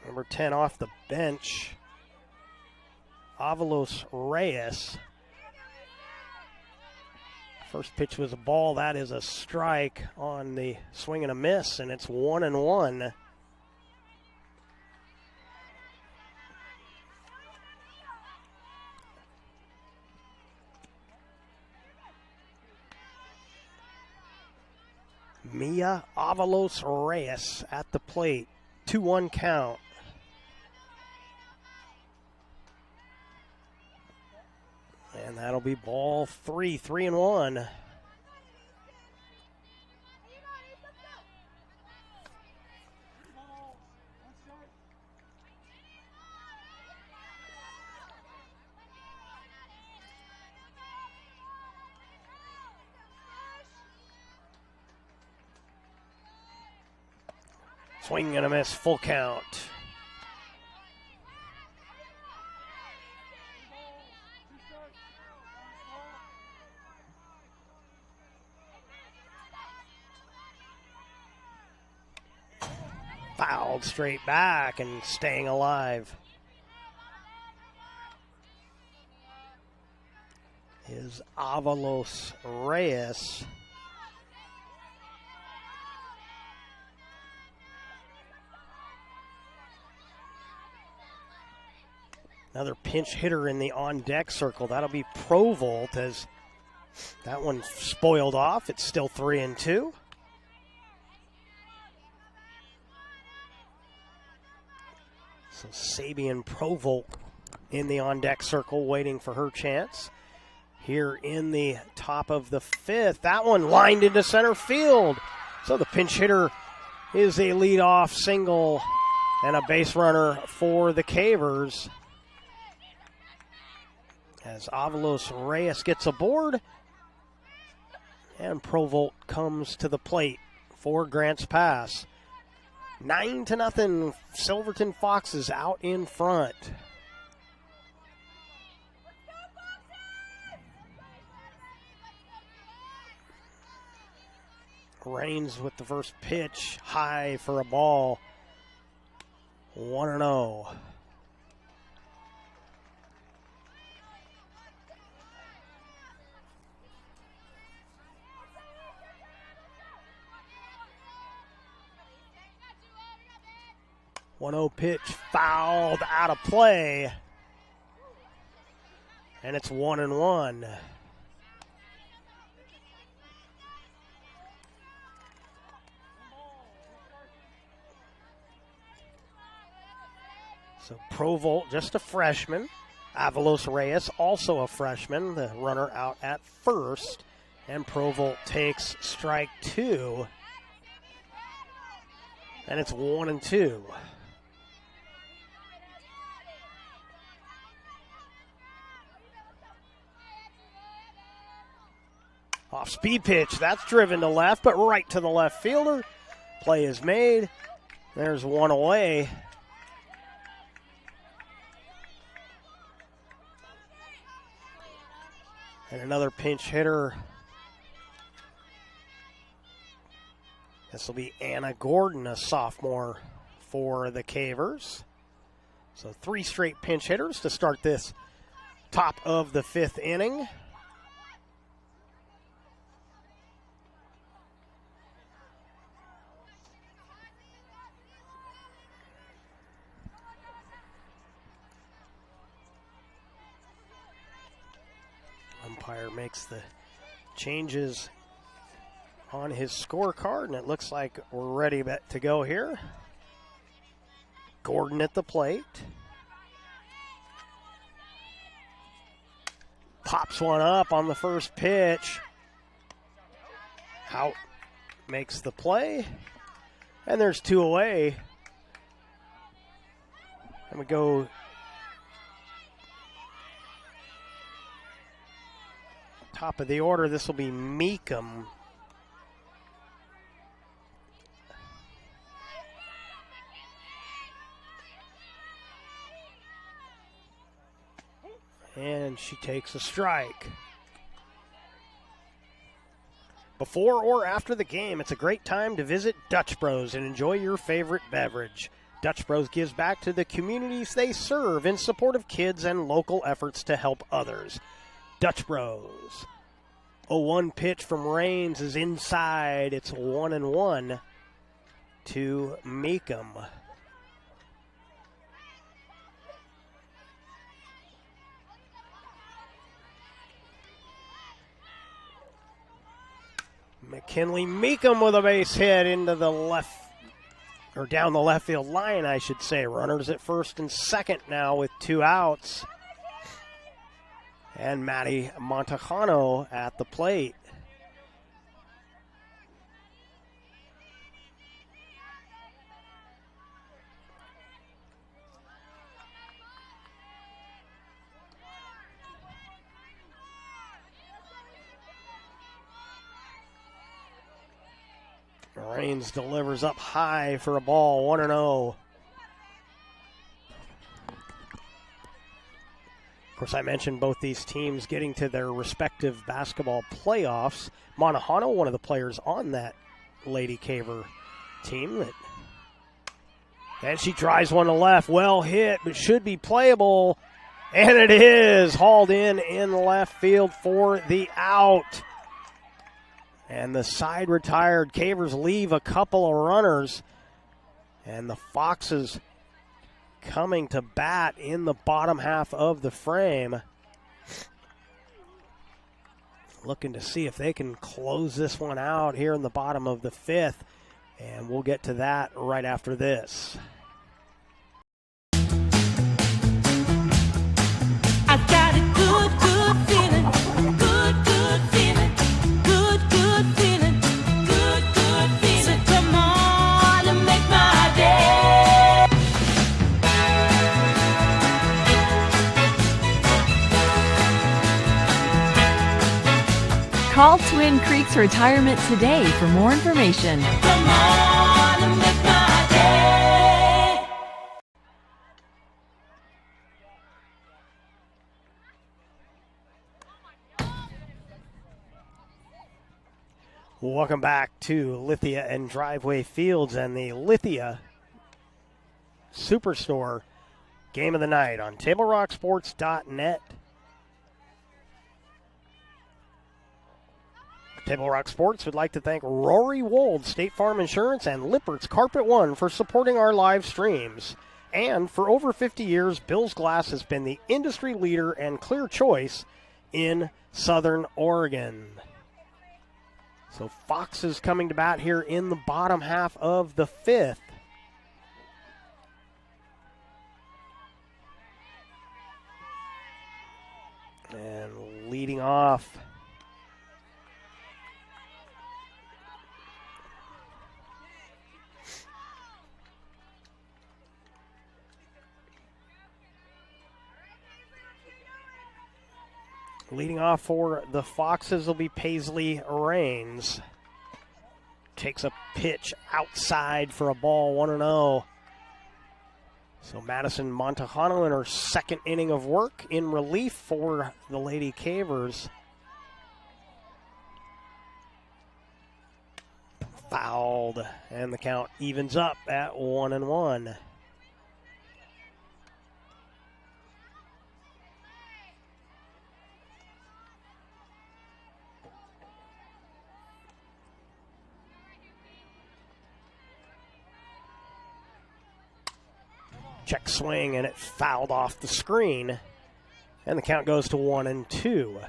Number 10 off the bench, Avalos Reyes. First pitch was a ball. That is a strike on the swing and a miss, and it's 1-1. Mia Avalos Reyes at the plate. 2-1 count. And that'll be ball 3, 3-1. Swing and a miss, full count. Fouled straight back and staying alive is Avalos Reyes. Another pinch hitter in the on-deck circle. That'll be Provolt, as that one spoiled off. It's still 3-2. So Sabian Provolt in the on-deck circle waiting for her chance. Here in the top of the fifth. That one lined into center field. So the pinch hitter is a leadoff single and a base runner for the Cavers. As Avalos Reyes gets aboard, and Provolt comes to the plate for Grants Pass. 9-0, Silverton Foxes out in front. Raines with the first pitch, high for a ball. 1-0. Pitch fouled out of play. And it's 1-1. So Provolt, just a freshman. Avalos Reyes, also a freshman, the runner out at first. And Provolt takes strike 2. And it's 1-2. Off speed pitch, that's driven to left, but right to the left fielder. Play is made. There's one away. And another pinch hitter. This will be Anna Gordon, a sophomore for the Cavers. So 3 straight pinch hitters to start this top of the 5th inning. Umpire makes the changes on his scorecard, and it looks like we're ready to go here. Gordon at the plate. Pops one up on the first pitch. Hout makes the play, and there's 2 away. And we go top of the order. This will be Meekum. And she takes a strike. Before or after the game, it's a great time to visit Dutch Bros and enjoy your favorite beverage. Dutch Bros gives back to the communities they serve in support of kids and local efforts to help others. Dutch Bros. 0-1 pitch from Raines is inside. It's 1-1 to Meekum. McKinley Meekum with a base hit into the left, or down the left field line, I should say. Runners at first and second now with 2 outs. And Maddie Montejano at the plate. Raines delivers up high for a ball, 1-0. Of course, I mentioned both these teams getting to their respective basketball playoffs. Monahano, one of the players on that Lady Caver team. And she tries one to left. Well hit, but should be playable. And it is hauled in left field for the out. And the side retired. Cavers leave a couple of runners. And the Foxes coming to bat in the bottom half of the frame. Looking to see if they can close this one out here in the bottom of the fifth. And we'll get to that right after this. I got a good feeling. Good feeling. Good feeling. Good feeling. So come on and make my day. Call Twin Creeks Retirement today for more information. Come on and make my day. Welcome back to Lithia and Driveway Fields and the Lithia Superstore game of the night on TableRockSports.net. Table Rock Sports would like to thank Rory Wold, State Farm Insurance, and Lippert's Carpet One for supporting our live streams. And for over 50 years, Bill's Glass has been the industry leader and clear choice in Southern Oregon. So Foxes coming to bat here in the bottom half of the fifth. And leading off, for the Foxes will be Paisley Raines. Takes a pitch outside for a ball, 1-0. So Madison Montejano in her second inning of work in relief for the Lady Cavers. Fouled, and the count evens up at 1-1. Check swing, and it fouled off the screen. And the count goes to 1-2.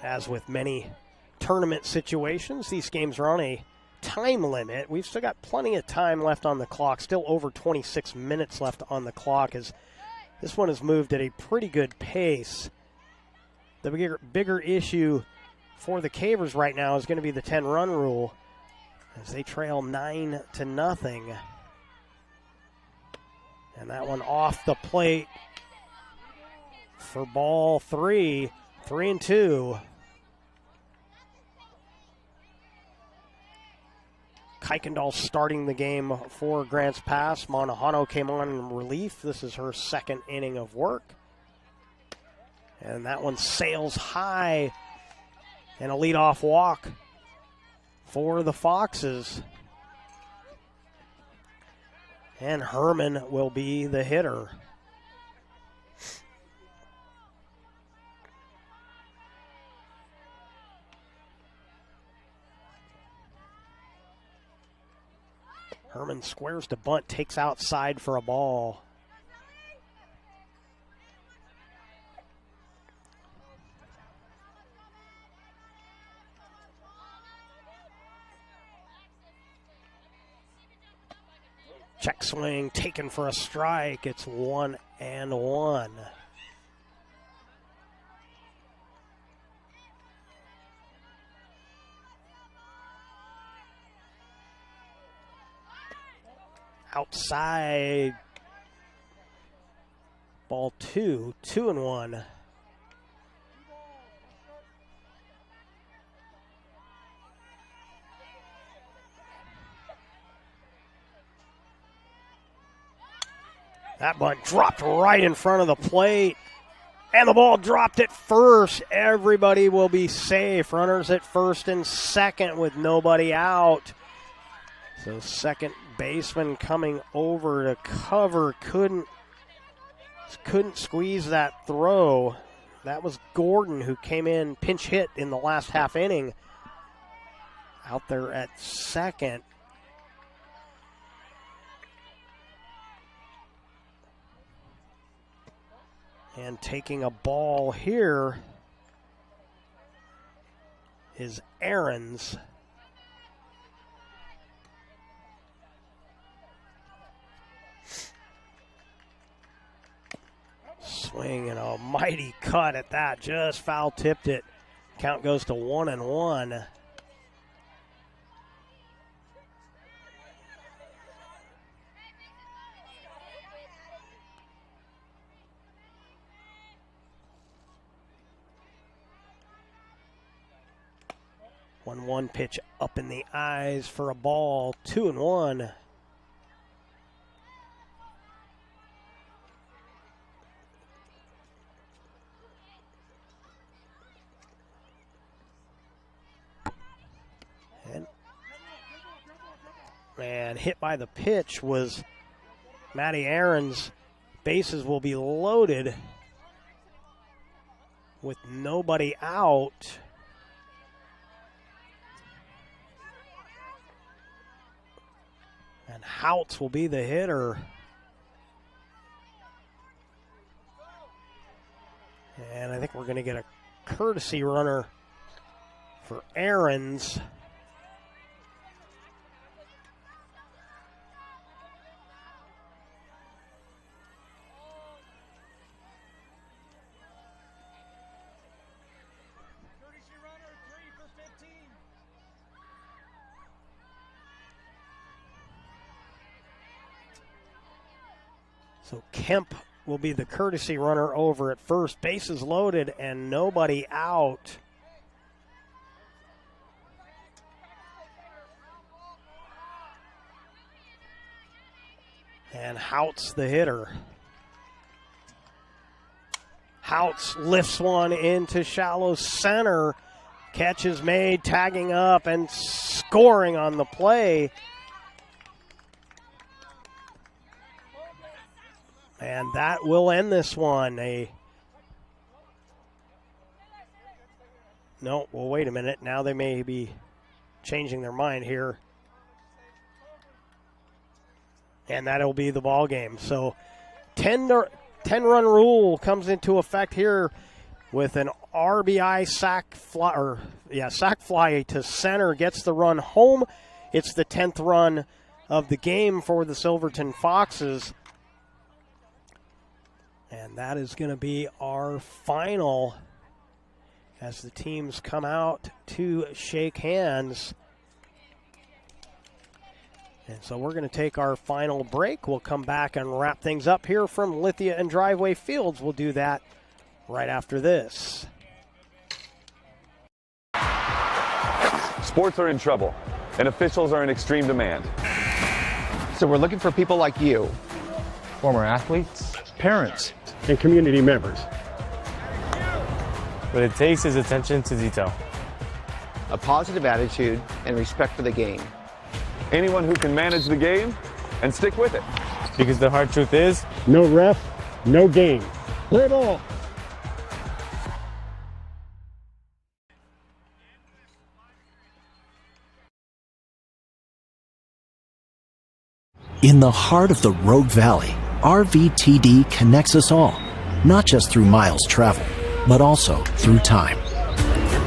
As with many tournament situations, these games are on a time limit. We've still got plenty of time left on the clock, still over 26 minutes left on the clock, as this one has moved at a pretty good pace. The bigger issue for the Cavers right now is going to be the 10-run rule, as they trail 9-0. And that one off the plate for ball 3, 3-2. Kuykendall starting the game for Grants Pass. Monahano came on in relief. This is her second inning of work. And that one sails high. And a leadoff walk for the Foxes. And Herman will be the hitter. Herman squares to bunt, takes outside for a ball. Check swing taken for a strike. It's 1-1. Outside. Ball 2, 2-1. That bunt dropped right in front of the plate. And the ball dropped at first. Everybody will be safe. Runners at first and second with nobody out. So second baseman coming over to cover. Couldn't squeeze that throw. That was Gordon, who came in pinch hit in the last half inning. Out there at second. And taking a ball here is Aarons. Swing and a mighty cut at that. Just foul tipped it. Count goes to 1-1. One pitch up in the eyes for a ball. 2-1. And hit by the pitch was Matty Aarons. Bases will be loaded with nobody out. And Houts will be the hitter. And I think we're going to get a courtesy runner for Aarons. So Kemp will be the courtesy runner over at first. Bases loaded and nobody out. And Houts the hitter. Houts lifts one into shallow center. Catch is made, tagging up and scoring on the play. And that will end this one. No, well, wait a minute. Now they may be changing their mind here. And that'll be the ball game. So 10-run rule comes into effect here with an RBI sac fly to center, gets the run home. It's the 10th run of the game for the Silverton Foxes. And that is going to be our final as the teams come out to shake hands. And so we're going to take our final break. We'll come back and wrap things up here from Lithia and Driveway Fields. We'll do that right after this. Sports are in trouble, and officials are in extreme demand. So we're looking for people like you. Former athletes, parents, and community members. What it takes is attention to detail, A positive attitude and respect for the game. Anyone who can manage the game and stick with it. because the hard truth is, no ref, no game. Play ball. In the heart of the Rogue Valley, RVTD connects us all, not just through miles traveled, but also through time.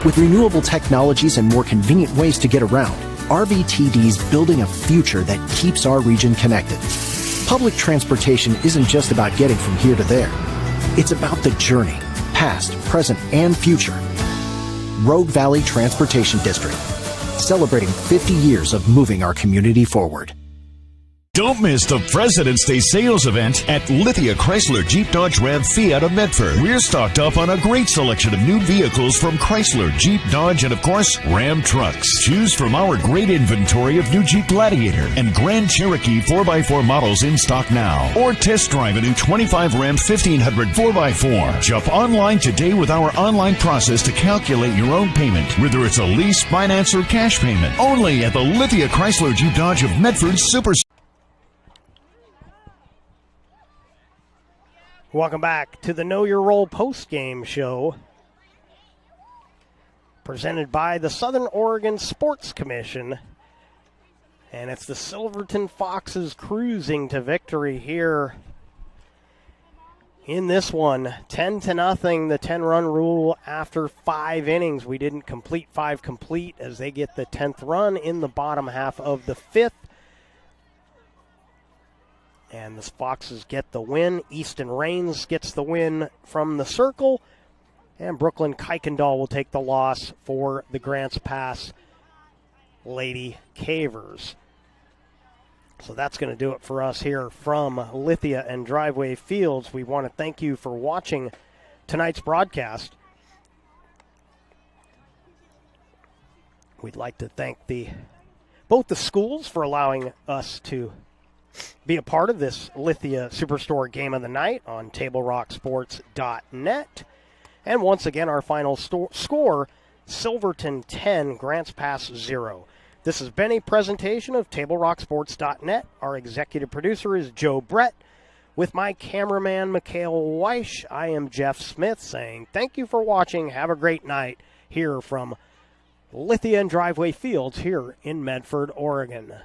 With renewable technologies and more convenient ways to get around, RVTD's building a future that keeps our region connected. Public transportation isn't just about getting from here to there. It's about the journey, past, present, and future. Rogue Valley Transportation District, celebrating 50 years of moving our community forward. Don't miss the President's Day sales event at Lithia Chrysler Jeep Dodge Ram Fiat of Medford. We're stocked up on a great selection of new vehicles from Chrysler, Jeep, Dodge, and of course, Ram trucks. Choose from our great inventory of new Jeep Gladiator and Grand Cherokee 4x4 models in stock now. Or test drive a new 25 Ram 1500 4x4. Jump online today with our online process to calculate your own payment, whether it's a lease, finance, or cash payment. Only at the Lithia Chrysler Jeep Dodge of Medford Super. Welcome back to the Know Your Role post-game show, presented by the Southern Oregon Sports Commission. And it's the Silverton Foxes cruising to victory here in this one. 10-0, the 10-run rule after 5 innings. We didn't complete 5 complete as they get the 10th run in the bottom half of the 5th. And the Foxes get the win. Easton Rains gets the win from the circle. And Brooklyn Kuykendall will take the loss for the Grants Pass Lady Cavers. So that's going to do it for us here from Lithia and Driveway Fields. We want to thank you for watching tonight's broadcast. We'd like to thank both the schools for allowing us to be a part of this Lithia Superstore Game of the Night on TableRockSports.net. And once again, our final score, Silverton 10, Grants Pass 0. This has been a presentation of TableRockSports.net. Our executive producer is Joe Brett. With my cameraman, Mikhail Weish, I am Jeff Smith saying thank you for watching. Have a great night here from Lithia and Driveway Fields here in Medford, Oregon.